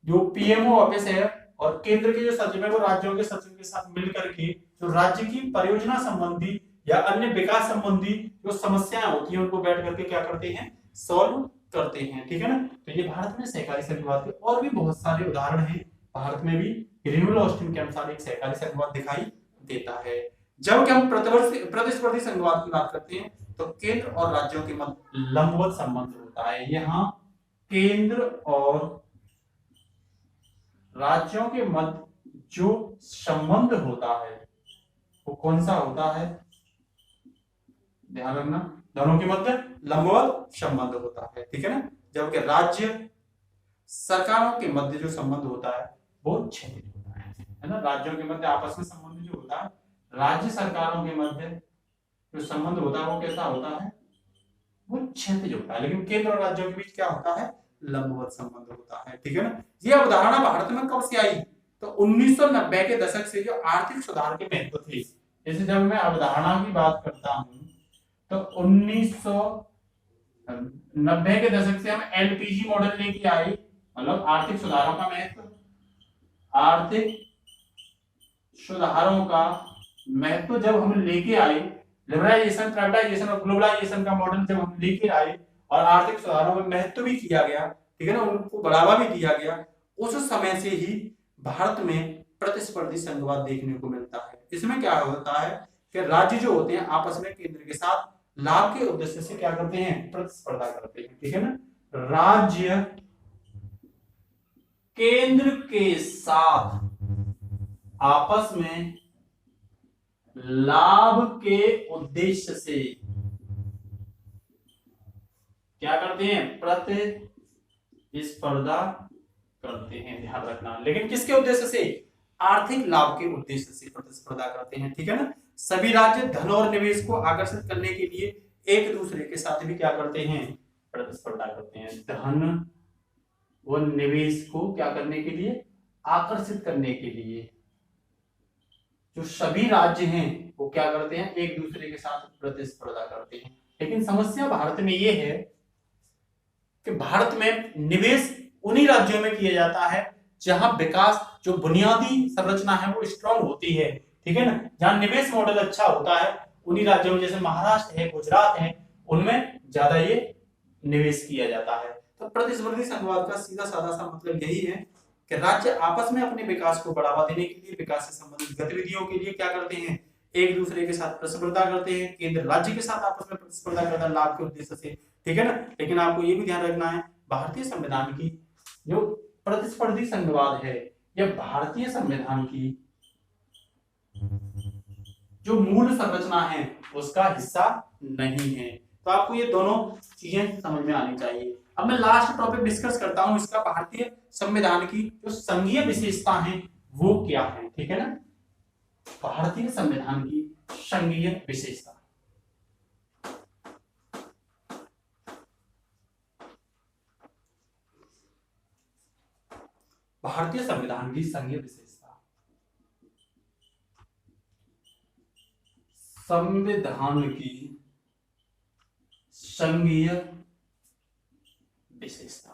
जो पीएमओ ऑफिस है और केंद्र के जो सचिव है वो राज्यों के सचिव के साथ मिलकर के जो राज्य की परियोजना संबंधी या अन्य विकास संबंधी जो समस्याएं होती हैं उनको बैठ करके क्या करते हैं, सॉल्व करते हैं। ठीक है ना। तो ये भारत में सहकारी संघवाद के और भी बहुत सारे उदाहरण हैं। भारत में भी रिनुअल ऑस्टिन के अनुसार एक सहकारी संघवाद दिखाई देता है। जब हम प्रतिस्पर्धी संघवाद की बात करते हैं तो केंद्र और राज्यों के मध्य लंबवत संबंध होता है। यहाँ केंद्र और राज्यों के मध्य जो संबंध होता है वो कौन सा होता है, ध्यान रखना, दोनों के मध्य लंबवत संबंध होता है। ठीक है ना। जबकि राज्य सरकारों के मध्य जो संबंध होता है वो क्षैतिज होता है ना। राज्यों के मध्य आपस में संबंध जो होता है, राज्य सरकारों के मध्य जो संबंध होता है वो कैसा होता है, वो क्षैतिज होता है। लेकिन केंद्र और राज्यों के बीच क्या होता है, लंबवत संबंध होता है। ठीक है ना। ये अवधारणा भारत में कब से आई, तो 1990 के दशक से जो आर्थिक सुधार के महत्व थे। जैसे जब मैं अवधारणा की बात करता हूं तो 1990 के दशक से हम एलपीजी मॉडल लेके आए, मतलब आर्थिक सुधारों का महत्व, आर्थिक सुधारों का महत्व जब हम लेके आए, लिबरलाइजेशन, प्राइवेटाइजेशन और ग्लोबलाइजेशन का मॉडल जब हम लेके आए और आर्थिक सुधारों में महत्व भी किया गया, ठीक है ना, उनको बढ़ावा भी दिया गया, उस समय से ही भारत में प्रतिस्पर्धी संघवाद देखने को मिलता है। इसमें क्या होता है कि राज्य जो होते हैं आपस में केंद्र के साथ लाभ के उद्देश्य से क्या करते हैं, प्रतिस्पर्धा करते हैं। ठीक है ना। राज्य केंद्र के साथ आपस में लाभ के उद्देश्य से क्या करते हैं, प्रतिस्पर्धा करते हैं, ध्यान रखना। लेकिन किसके उद्देश्य से, आर्थिक लाभ के उद्देश्य से प्रतिस्पर्धा करते हैं। ठीक है ना। सभी राज्य धन और निवेश को आकर्षित करने के लिए एक दूसरे के साथ भी क्या करते हैं, प्रतिस्पर्धा करते हैं। धन और निवेश को क्या करने के लिए, आकर्षित करने के लिए जो सभी राज्य हैं वो क्या करते हैं, एक दूसरे के साथ प्रतिस्पर्धा करते हैं। लेकिन समस्या भारत में ये है कि भारत में निवेश उन्हीं राज्यों में किया जाता है जहां विकास, जो बुनियादी संरचना है वो स्ट्रांग होती है। ठीक है ना। जहां निवेश मॉडल अच्छा होता है उन्हीं राज्यों में, जैसे महाराष्ट्र है, गुजरात है, उनमें ज्यादा ये निवेश किया जाता है। तो प्रतिस्पर्धी संघवाद का सीधा साधा सा मतलब यही है कि राज्य आपस में अपने विकास को बढ़ावा देने के लिए, विकास से संबंधित गतिविधियों के लिए क्या करते हैं, एक दूसरे के साथ प्रतिस्पर्धा करते हैं। केंद्र राज्य के साथ आपस में प्रतिस्पर्धा करता है लाभ के उद्देश्य से। ठीक है ना। लेकिन आपको ये भी ध्यान रखना है, भारतीय संविधान की जो प्रतिस्पर्धी संघवाद है यह भारतीय संविधान की जो मूल संरचना है उसका हिस्सा नहीं है। तो आपको ये दोनों चीजें समझ में आनी चाहिए। अब मैं लास्ट टॉपिक डिस्कस करता हूं इसका, भारतीय संविधान की जो संघीय विशेषता है वो क्या है। ठीक है ना। भारतीय संविधान की संघीय विशेषता, भारतीय संविधान की संघीय विशेषता, संविधान की संघीय विशेषता।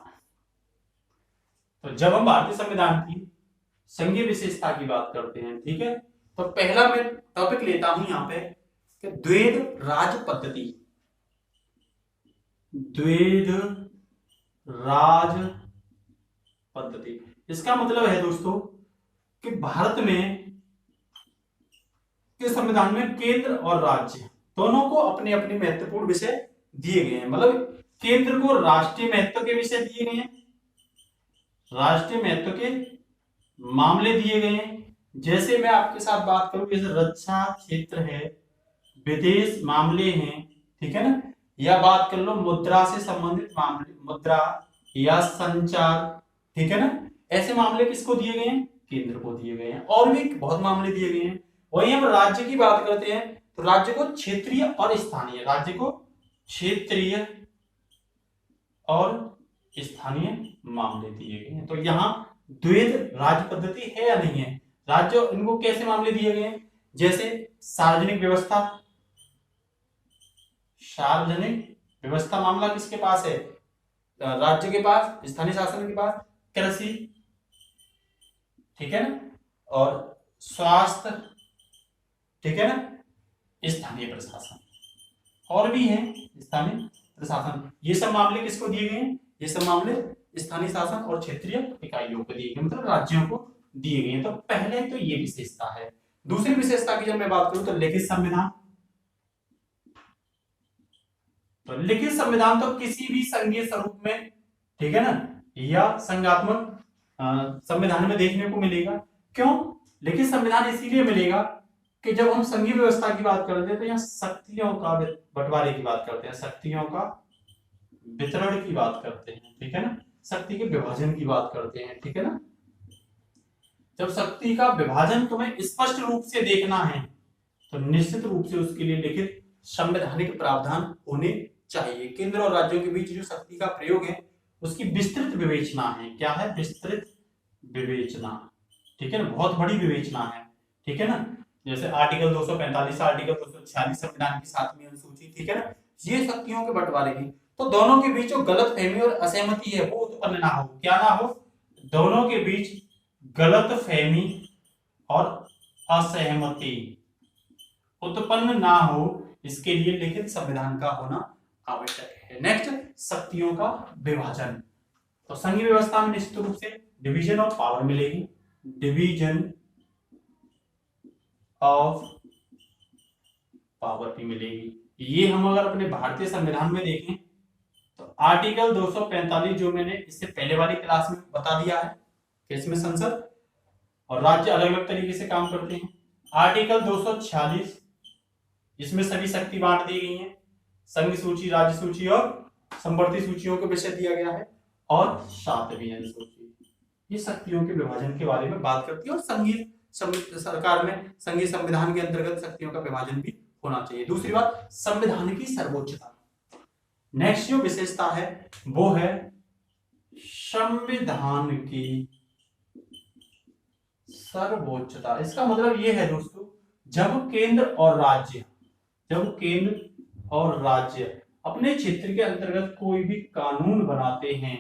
तो जब हम भारतीय संविधान की संघीय विशेषता की बात करते हैं, ठीक है, तो पहला मैं टॉपिक लेता हूं यहां पे कि द्वैध राज पद्धति। द्वैध राज पद्धति, इसका मतलब है दोस्तों कि भारत में के संविधान में केंद्र और राज्य दोनों को अपने अपने महत्वपूर्ण विषय दिए गए हैं। मतलब केंद्र को राष्ट्रीय महत्व के विषय दिए गए हैं, राष्ट्रीय महत्व के मामले दिए गए हैं। जैसे मैं आपके साथ बात करूं, जैसे रक्षा क्षेत्र है, विदेश मामले हैं, ठीक है ना, या बात कर लो मुद्रा से संबंधित मामले, मुद्रा या संचार, ठीक है ना, ऐसे मामले किसको दिए गए हैं, केंद्र को दिए गए हैं। और भी बहुत मामले दिए गए हैं। वही हम राज्य की बात करते हैं तो राज्य को क्षेत्रीय और स्थानीय, राज्य को क्षेत्रीय और स्थानीय मामले दिए गए हैं। तो यहाँ द्वैध राज पद्धति है या नहीं है, राज्य इनको कैसे मामले दिए गए हैं, जैसे सार्वजनिक व्यवस्था, सार्वजनिक व्यवस्था मामला किसके पास है, राज्य के पास, स्थानीय शासन के पास। कृषि, ठीक है ना, और स्वास्थ्य, ठीक है ना, स्थानीय प्रशासन, और भी है स्थानीय प्रशासन। ये सब मामले किसको दिए गए हैं? ये सब मामले स्थानीय शासन और क्षेत्रीय इकाइयों को दिए गए, मतलब राज्यों को दिए गए हैं। तो पहले तो ये विशेषता है। दूसरी विशेषता की जब मैं बात करूं तो लिखित संविधान। तो लिखित संविधान तो किसी भी संघीय स्वरूप में, ठीक है ना, या संघात्मक संविधान में देखने को मिलेगा। क्यों लिखित संविधान? इसीलिए मिलेगा कि जब हम संघीय व्यवस्था की बात करते हैं तो यहाँ शक्तियों का बंटवारे की बात करते हैं, शक्तियों का वितरण की बात करते हैं, ठीक है ना, शक्ति के विभाजन की बात करते हैं, ठीक है ना। जब शक्ति का विभाजन तुम्हें स्पष्ट रूप से देखना है तो निश्चित रूप से उसके लिए लिखित संवैधानिक प्रावधान होने चाहिए। केंद्र और राज्यों के बीच जो शक्ति का प्रयोग है उसकी विस्तृत विवेचना है। क्या है? विस्तृत विवेचना, ठीक है ना, बहुत बड़ी विवेचना है, ठीक है ना। जैसे आर्टिकल 245 आर्टिकल 246 संविधान की 7वीं अनुसूची, ठीक है ना, ये शक्तियों के बंटवारे की। तो दोनों के बीच जो गलत फहमी और असहमति है वो उत्पन्न ना हो। क्या ना हो? दोनों के बीच गलत फहमी और असहमति उत्पन्न ना हो, इसके लिए लिखित संविधान का होना आवश्यक है। नेक्स्ट, शक्तियों का विभाजन। तो संघीय व्यवस्था में निश्चित रूप से डिवीजन ऑफ पावर मिलेगी, डिवीजन ऑफ पावर भी मिलेगी। ये हम अगर अपने भारतीय संविधान में देखें तो आर्टिकल 245 जो मैंने इससे पहले वाली क्लास में बता दिया है कि इसमें संसद और राज्य अलग अलग तरीके से काम करते हैं। आर्टिकल 246 इसमें सभी शक्ति बांट दी गई है, संघ सूची, राज्य सूची और संवर्ती सूचियों को विषय दिया गया है, और 7वीं अनुसूची ये शक्तियों के विभाजन के बारे में बात करती है। और संघीय सरकार में संघीय संविधान के अंतर्गत शक्तियों का विभाजन भी होना चाहिए। दूसरी बात, संविधान की सर्वोच्चता। नेक्स्ट जो विशेषता है वो है संविधान की सर्वोच्चता। इसका मतलब ये है दोस्तों, जब केंद्र और राज्य अपने क्षेत्र के अंतर्गत कोई भी कानून बनाते हैं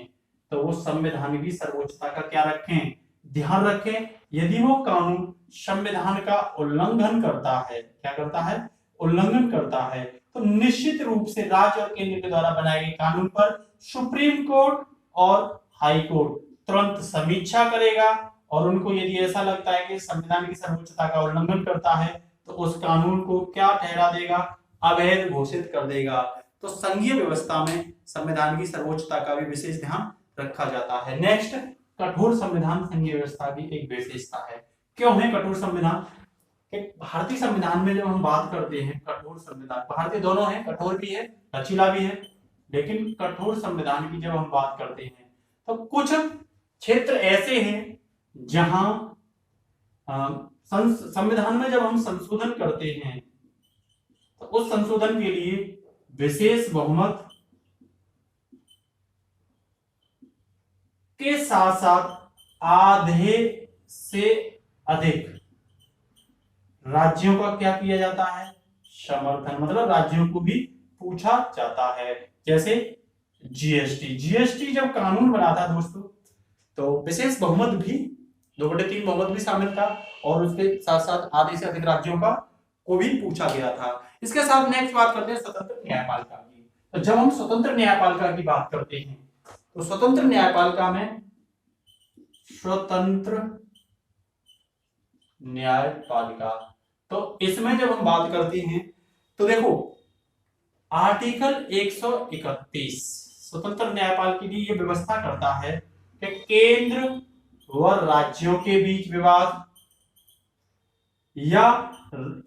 तो वो संविधान की सर्वोच्चता का क्या रखें? ध्यान रखें। यदि वो कानून संविधान का उल्लंघन करता है, क्या करता है? उल्लंघन करता है, तो निश्चित रूप से राज्य और केंद्र के द्वारा बनाए गए कानून पर सुप्रीम कोर्ट और हाई कोर्ट तुरंत समीक्षा करेगा, और उनको यदि ऐसा लगता है कि संविधान की सर्वोच्चता का उल्लंघन करता है तो उस कानून को क्या ठहरा देगा? अवैध घोषित कर देगा। तो संघीय व्यवस्था में संविधान की सर्वोच्चता का भी विशेष ध्यान रखा जाता है। नेक्स्ट, कठोर संविधान संघीय व्यवस्था की एक विशेषता है। क्यों है कठोर संविधान? भारतीय संविधान में जब हम बात करते हैं कठोर संविधान, भारतीय दोनों है, कठोर भी है लचीला भी है, लेकिन कठोर संविधान की जब हम बात करते हैं तो कुछ क्षेत्र ऐसे हैं जहां संविधान में जब हम संशोधन करते हैं तो उस संशोधन के लिए विशेष बहुमत के साथ साथ आधे से अधिक राज्यों का क्या किया जाता है? समर्थन, मतलब राज्यों को भी पूछा जाता है। जैसे जीएसटी जब कानून बना था दोस्तों तो विशेष बहुमत भी 2/3 बहुमत भी शामिल था, और उसके साथ साथ आधे से अधिक राज्यों का को भी पूछा गया था। इसके साथ नेक्स्ट बात करते हैं स्वतंत्र न्यायपालिका की। तो जब हम स्वतंत्र न्यायपालिका की बात करते हैं तो स्वतंत्र न्यायपालिका में स्वतंत्र न्यायपालिका, तो इसमें जब हम बात करते हैं तो देखो आर्टिकल 131 स्वतंत्र न्यायपालिका के लिए यह व्यवस्था करता है कि केंद्र व राज्यों के बीच विवाद या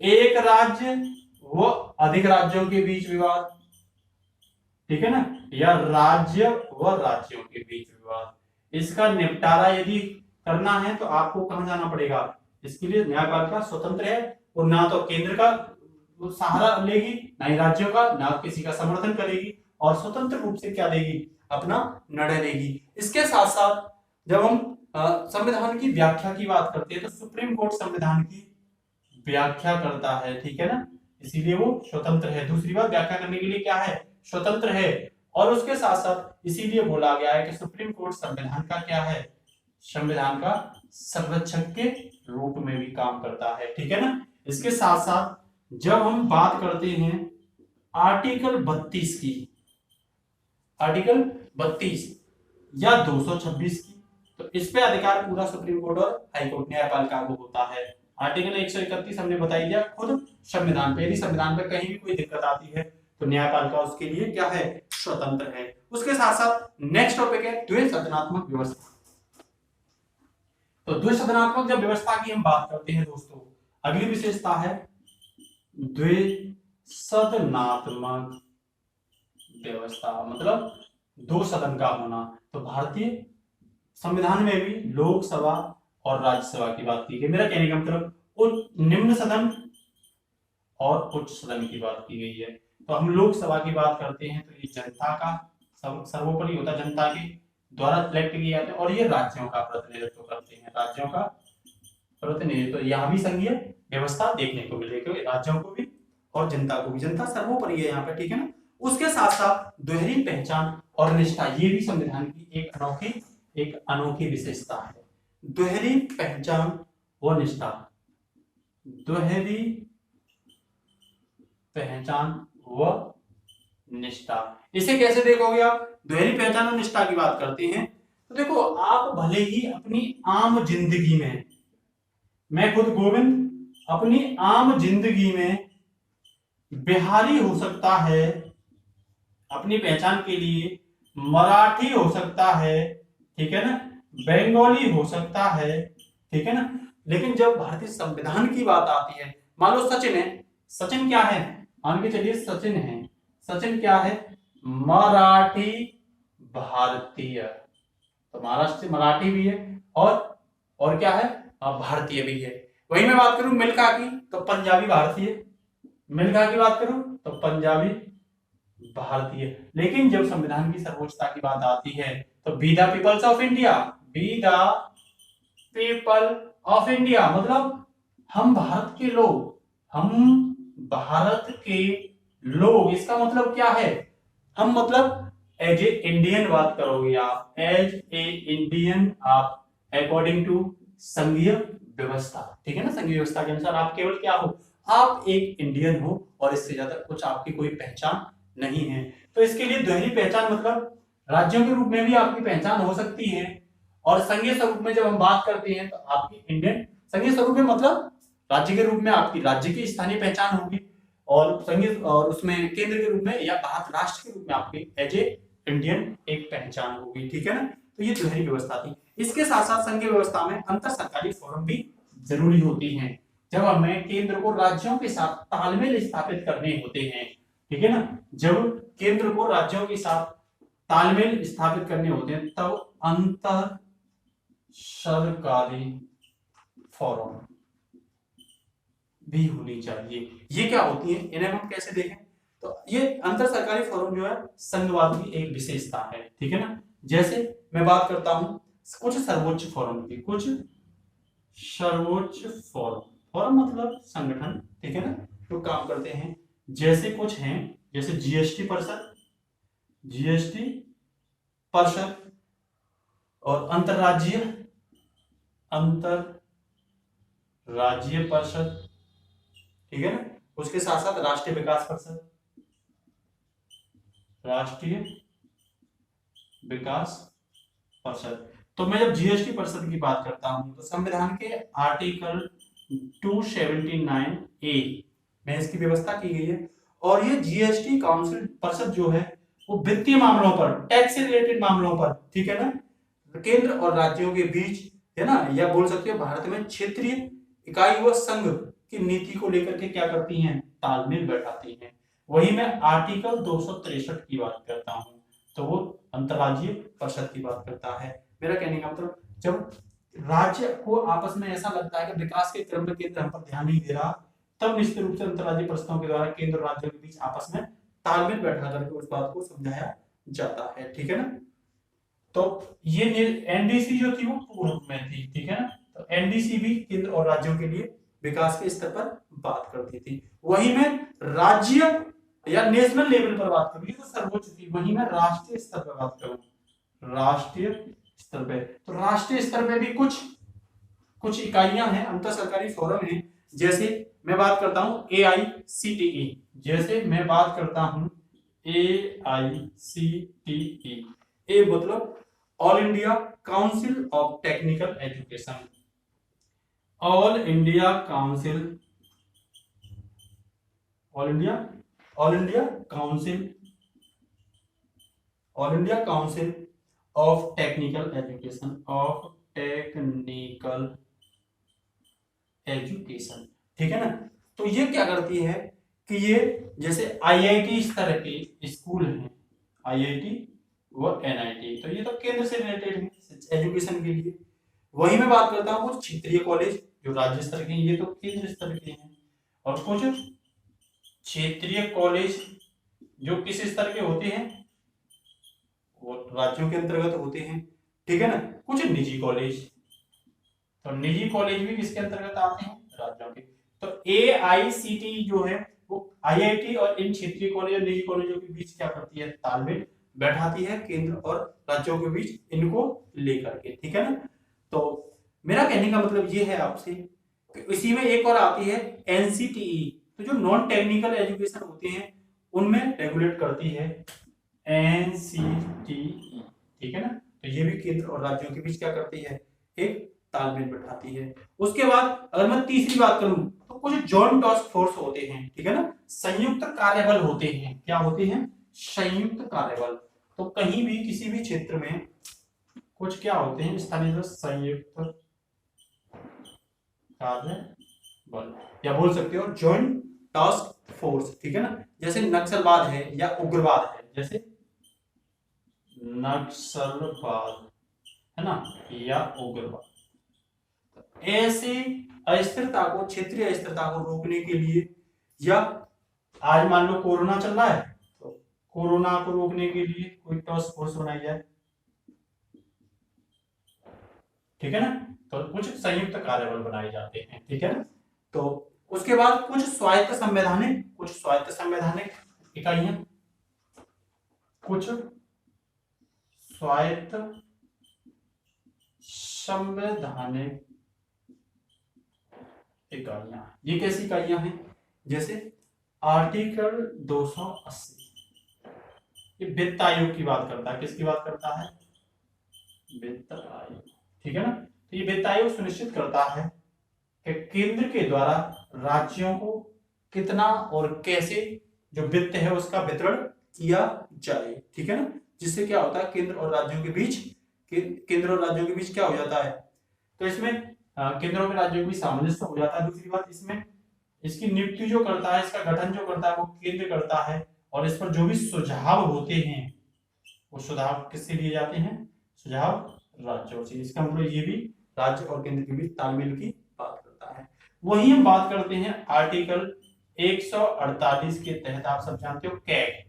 एक राज्य व अधिक राज्यों के बीच विवाद, ठीक है ना, या राज्य व राज्यों के बीच विवाद, इसका निपटारा यदि करना है तो आपको कहां जाना पड़ेगा? इसके लिए न्यायपालिका स्वतंत्र है, और ना तो केंद्र का सहारा लेगी, ना ही राज्यों का, ना किसी का समर्थन करेगी, और स्वतंत्र रूप से क्या देगी? अपना निर्णय लेगी। इसके साथ साथ जब हम संविधान की व्याख्या की बात करते हैं तो सुप्रीम कोर्ट संविधान की व्याख्या करता है, ठीक है ना, इसीलिए वो स्वतंत्र है। दूसरी बात, व्याख्या करने के लिए क्या है? स्वतंत्र है। और उसके साथ साथ इसीलिए बोला गया है कि सुप्रीम कोर्ट संविधान का क्या है? संविधान का संरक्षक के रूप में भी काम करता है, ठीक है ना। इसके साथ साथ जब हम बात करते हैं आर्टिकल 32 की, आर्टिकल 32 या 226 की, तो इस पे अधिकार पूरा सुप्रीम कोर्ट और हाई कोर्ट न्यायपालिका को होता है। आर्टिकल 131 हमने बताई दिया खुद संविधान पे, यदि संविधान पे कहीं भी कोई दिक्कत आती है तो न्यायपालिका उसके लिए क्या है, स्वतंत्र है। उसके साथ साथ नेक्स्ट टॉपिक है द्विसदनात्मक व्यवस्था। तो द्विसदनात्मक जब व्यवस्था की हम बात करते हैं दोस्तों, अगली विशेषता है द्विसदनात्मक व्यवस्था, मतलब दो सदन का होना। तो भारतीय संविधान में भी लोकसभा और राज्यसभा की बात की गई। मेरा कहने का मतलब निम्न सदन और उच्च सदन की बात की गई है। तो हम लोकसभा की बात करते हैं तो ये जनता का सर्वोपरि होता है, जनता के द्वारा सिलेक्ट किए जाते हैं, और ये राज्यों का प्रतिनिधित्व करते हैं, राज्यों का प्रतिनिधित्व। यहाँ भी संघीय व्यवस्था देखने को मिलेगी, राज्यों को भी और जनता को भी, जनता सर्वोपरि है यहाँ पे, ठीक है ना। उसके साथ साथ दोहरी पहचान और निष्ठा, ये भी संविधान की एक अनोखी विशेषता है। दोहरी पहचान और निष्ठा, दोहरी पहचान व निष्ठा, इसे कैसे देखोगे आप। दोहरी पहचान और निष्ठा की बात करते हैं तो देखो, आप भले ही अपनी आम जिंदगी में, मैं खुद गोविंद अपनी आम जिंदगी में बिहारी हो सकता है, अपनी पहचान के लिए मराठी हो सकता है, ठीक है ना, बंगाली हो सकता है, ठीक है ना। लेकिन जब भारतीय संविधान की बात आती है, मान लो सचिन है, सचिन क्या है, मान के चलिए सचिन है, सचिन क्या है, मराठी भारतीय, तो महाराष्ट्र मराठी भी है और क्या है, भारतीय भी है। वही मैं बात करूं मिल्खा की तो पंजाबी भारतीय, मिल्खा की बात करूं तो पंजाबी भारतीय। लेकिन जब संविधान की सर्वोच्चता की बात आती है तो be the peoples of India, be the people of India, मतलब हम भारत के लोग, हम भारत के लोग, इसका मतलब क्या है, हम मतलब एज ए इंडियन बात करोगे आप, एज ए इंडियन आप अकॉर्डिंग टू संघीय व्यवस्था, ठीक है ना। संघीय व्यवस्था के अनुसार आप केवल क्या हो, आप एक इंडियन हो और इससे ज्यादा कुछ आपकी कोई पहचान नहीं है। तो इसके लिए दोहरी पहचान मतलब राज्यों के रूप में भी आपकी पहचान हो सकती है, और संघीय स्वरूप में जब हम बात करते हैं तो आपकी इंडियन, संघीय स्वरूप में मतलब राज्य के रूप में आपकी राज्य की स्थानीय पहचान होगी, और संघीय और उसमें केंद्र के रूप में या भारत राष्ट्र के रूप में आपकी एज ए इंडियन एक पहचान होगी, ठीक है ना। तो ये दोहरी व्यवस्था थी। इसके साथ साथ संघीय व्यवस्था में अंतर सरकारी फोरम भी जरूरी होती हैं, जब हमें केंद्र को राज्यों के साथ तालमेल स्थापित करने होते हैं, ठीक है ना। जब केंद्र को राज्यों के साथ तालमेल स्थापित करने होते हैं तब अंतर सरकारी फोरम भी होनी चाहिए। ये क्या होती है, इन्हें हम कैसे देखें, तो ये अंतर सरकारी फोरम जो है संघवाद की एक विशेषता है, ठीक है ना। जैसे मैं बात करता हूं कुछ सर्वोच्च फोरम की, कुछ सर्वोच्च फोरम, फोरम मतलब संगठन, ठीक है ना, जो काम करते हैं। जैसे कुछ हैं, जैसे जीएसटी परिषद, जीएसटी परिषद, और अंतरराज्यीय परिषद, ठीक है ना। उसके साथ साथ राष्ट्रीय विकास परिषद, राष्ट्रीय विकास परिषद। तो मैं जब जीएसटी परिषद की बात करता हूं तो संविधान के आर्टिकल 279 ए में इसकी व्यवस्था की गई है, और ये जीएसटी काउंसिल परिषद जो है वो वित्तीय मामलों पर, टैक्स से रिलेटेड मामलों पर, ठीक है ना, केंद्र और राज्यों के बीच, है ना, या बोल सकते हो भारत में क्षेत्रीय इकाई व संघ की नीति को लेकर के क्या करती हैं, तालमेल बैठाती हैं। वही मैं आर्टिकल 263 की बात करता हूं तो वो अंतरराज्यीय परिषद की बात करता है। मेरा कहने का मतलब जब राज्य को आपस में ऐसा लगता है कि विकास के क्रम में केंद्र हम पर ध्यान नहीं दे रहा, तब निश्चित रूप से अंतरराज्यीय परिषदों के द्वारा केंद्र और राज्यों के बीच आपस में तालमेल बैठा करके उस बात को समझाया जाता है, ठीक है ना। तो ये एनडीसी जो थी वो पूर्व में थी, ठीक है ना। तो एनडीसी भी केंद्र और राज्यों के लिए विकास के स्तर पर बात करती थी। वही में राज्य या नेशनल लेवल पर बात करूं, ये तो सर्वोच्च थी, वही मैं राष्ट्रीय स्तर पर बात करूं, राष्ट्रीय स्तर स्तर पे। तो राष्ट्रीय स्तर पे भी कुछ कुछ इकाइयां हैं, अंतर सरकारी फोरम हैं। जैसे मैं बात करता हूं AICTE, जैसे मैं बात करता हूं AICTE, ए मतलब all India council of technical education, all India council, all India council, all India council of technical education, of technical education, ठीक है ना। तो ये क्या करती है कि ये जैसे IIT स्तर के स्कूल हैं, IIT व NIT, तो ये तो केंद्र से रिलेटेड है एजुकेशन के लिए। वही मैं बात करता हूँ कुछ क्षेत्रीय कॉलेज जो राज्य स्तर के हैं, ये तो केंद्र स्तर के हैं, और कुछ क्षेत्रीय कॉलेज जो किस स्तर के होते हैं, वो राज्यों के अंतर्गत होते हैं, ठीक है ना। कुछ निजी कॉलेज, तो निजी कॉलेज भी किसके अंतर्गत आते हैं, राज्यों के। तो AICTE जो है वो IIT और इन क्षेत्रीय कॉलेज और निजी कॉलेजों के बीच क्या करती है, तालमेल बैठाती है केंद्र और राज्यों के बीच इनको लेकर के, ठीक है ना। तो मेरा कहने का मतलब ये है आपसे कि इसी में एक और आती है NCTE, तो जो नॉन टेक्निकल एजुकेशन होते हैं उनमें रेगुलेट करती है NCTE, ठीक है ना। तो ये भी केंद्र और राज्यों के बीच क्या करती है, एक तालमेल बैठाती है। उसके बाद अगर मैं तीसरी बात करूं तो कुछ जॉइंट टास्क फोर्स होते हैं, ठीक है ना, संयुक्त कार्यबल होते हैं। क्या होते हैं, संयुक्त कार्यबल। तो कहीं भी किसी भी क्षेत्र में कुछ क्या होते हैं, स्थानीय संयुक्त कार्यबल, या बोल सकते हो जॉइंट टास्क फोर्स, ठीक है ना। जैसे नक्सलवाद है या उग्रवाद है, जैसे नक्सलवाद है ना, या उग्रवाद, ऐसे अस्थिरता को, क्षेत्रीय अस्थिरता को रोकने के लिए, या आज मान लो कोरोना चल रहा है तो कोरोना को रोकने के लिए कोई टास्क फोर्स बनाई जाए, ठीक है ना। तो कुछ संयुक्त कार्यबल बनाए जाते हैं, ठीक है ना। तो उसके बाद कुछ स्वायत्त संवैधानिक इकाइयां, कुछ स्वायत्त संवैधानिक इकाइयां। ये कैसी इकाइयां हैं, जैसे आर्टिकल 280, ये वित्त आयोग की बात करता है। किसकी बात करता है, वित्त आयोग, ठीक है ना। तो ये वित्त आयोग सुनिश्चित करता है कि केंद्र के द्वारा राज्यों को कितना और कैसे जो वित्त है उसका वितरण किया जाए, ठीक है ना। जिससे क्या होता है, केंद्र और राज्यों के बीच क्या हो जाता है, तो इसमें केंद्र और राज्यों के बीच सामंजस्य हो जाता है। दूसरी बात, इसमें इसकी नियुक्ति जो करता है, इसका गठन जो करता है वो केंद्र करता है, और इस पर जो भी सुझाव होते हैं वो सुझाव किससे लिए जाते हैं, सुझाव राज्यों से। इसका मतलब ये भी राज्य और केंद्र के बीच तालमेल की बात करता है। वही हम बात करते हैं आर्टिकल 148 के तहत, आप सब जानते हो कैग,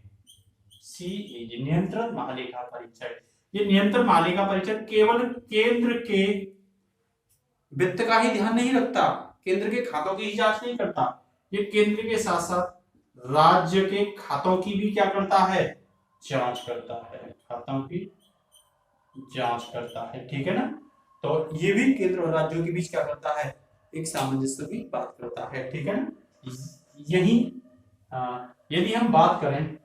CAG, नियंत्रण महालेखा परीक्षक। ये नियंत्रण महालेखा परीक्षक केवल केंद्र के वित्त का ही ध्यान नहीं रखता, केंद्र के खातों की ही जांच नहीं करता, ये केंद्र के साथ साथ राज्य के खातों की भी क्या करता है, जांच करता है, खातों की जांच करता है, ठीक है ना। तो ये भी केंद्र और राज्यों के बीच क्या करता है, एक सामंजस्य की बात करता है, ठीक है ना। यही यदि हम बात करें,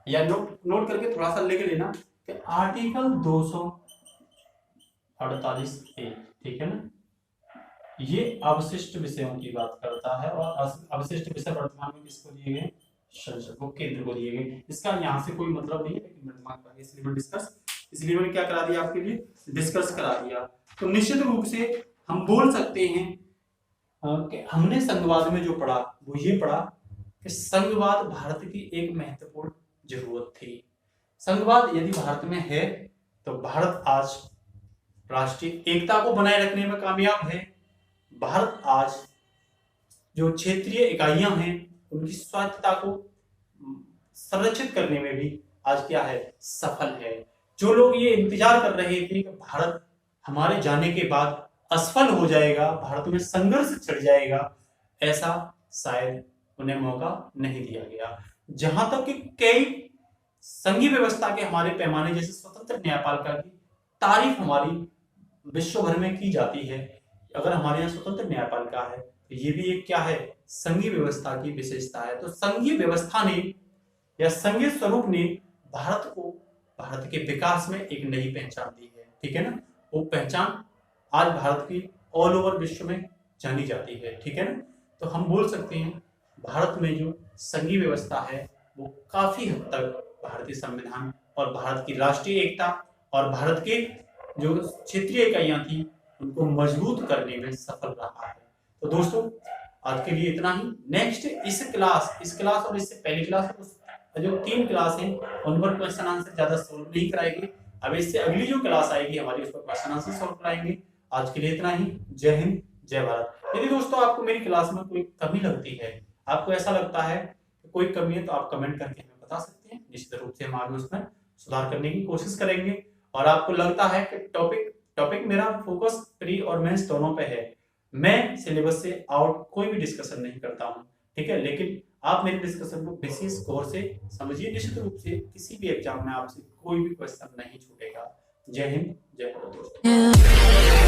या नोट करके थोड़ा सा लेके लेना कि आर्टिकल 248A, ठीक है ना, ये अवशिष्ट विषयों की बात करता है, और अवशिष्ट विषय वर्तमान में किसको दिए गए, संसद को, केंद्र को दिए गए। इसका यहाँ से कोई मतलब नहीं है, लेकिन इसलिए मैंने क्या करा दिया आपके लिए, डिस्कस करा दिया। तो निश्चित रूप से हम बोल सकते हैं कि हमने संघवाद में जो पढ़ा वो ये पढ़ा कि संघवाद भारत की एक महत्वपूर्ण जरूरत थी। संघवाद यदि भारत में है तो भारत आज राष्ट्रीय एकता को बनाए रखने में कामयाब है। भारत आज जो क्षेत्रीय इकाइयां हैं उनकी स्वायत्तता को संरक्षित करने में भी आज क्या है, सफल है। जो लोग ये इंतजार कर रहे थे कि भारत हमारे जाने के बाद असफल हो जाएगा, भारत में संघर्ष छिड़ जाएगा, ऐसा शायद उन्हें मौका नहीं दिया गया। जहां तक कि कई संघीय व्यवस्था के हमारे पैमाने, जैसे स्वतंत्र न्यायपालिका की तारीफ हमारी विश्व भर में की जाती है। अगर हमारे यहाँ स्वतंत्र न्यायपालिका है तो ये भी एक क्या है, संघीय व्यवस्था की विशेषता है। तो संघीय व्यवस्था ने या संघीय स्वरूप ने भारत को, भारत के विकास में एक नई पहचान दी है। ठीक है ना, वो पहचान आज भारत की ऑल ओवर विश्व में जानी जाती है। ठीक है ना, तो हम बोल सकते हैं भारत में जो संघीय व्यवस्था है वो काफी हद तक भारतीय संविधान और भारत की राष्ट्रीय एकता और भारत के जो क्षेत्रीय इकाइयां थी उनको मजबूत करने में सफल रहा है। तो दोस्तों आज के लिए इतना ही। नेक्स्ट इस क्लास और इससे पहली क्लास जो 3 क्लास हैं उन पर क्वेश्चन आंसर ज्यादा सोल्व नहीं कराएंगे। अब इससे अगली जो क्लास आएगी हमारी उस पर क्वेश्चन आंसर सोल्व कराएंगे। आज के लिए इतना ही। जय हिंद, जय भारत। यदि दोस्तों आपको मेरी क्लास में कोई कमी लगती है, आपको ऐसा लगता है कि कोई कमी है, तो आप कमेंट करके हमें बता सकते हैं। निश्चित रूप से हम आगे उसमें सुधार करने की कोशिश करेंगे। और आपको लगता है कि टॉपिक मेरा फोकस प्री और मेंस दोनों पे है, मैं सिलेबस से आउट कोई भी डिस्कशन नहीं करता हूं, ठीक है, लेकिन आप मेरे डिस्कशन को विशेष गौर से समझिए। निश्चित रूप से किसी भी एग्जाम में आपसे कोई भी क्वेश्चन नहीं छूटेगा। जय हिंद, जय भारत दोस्तों।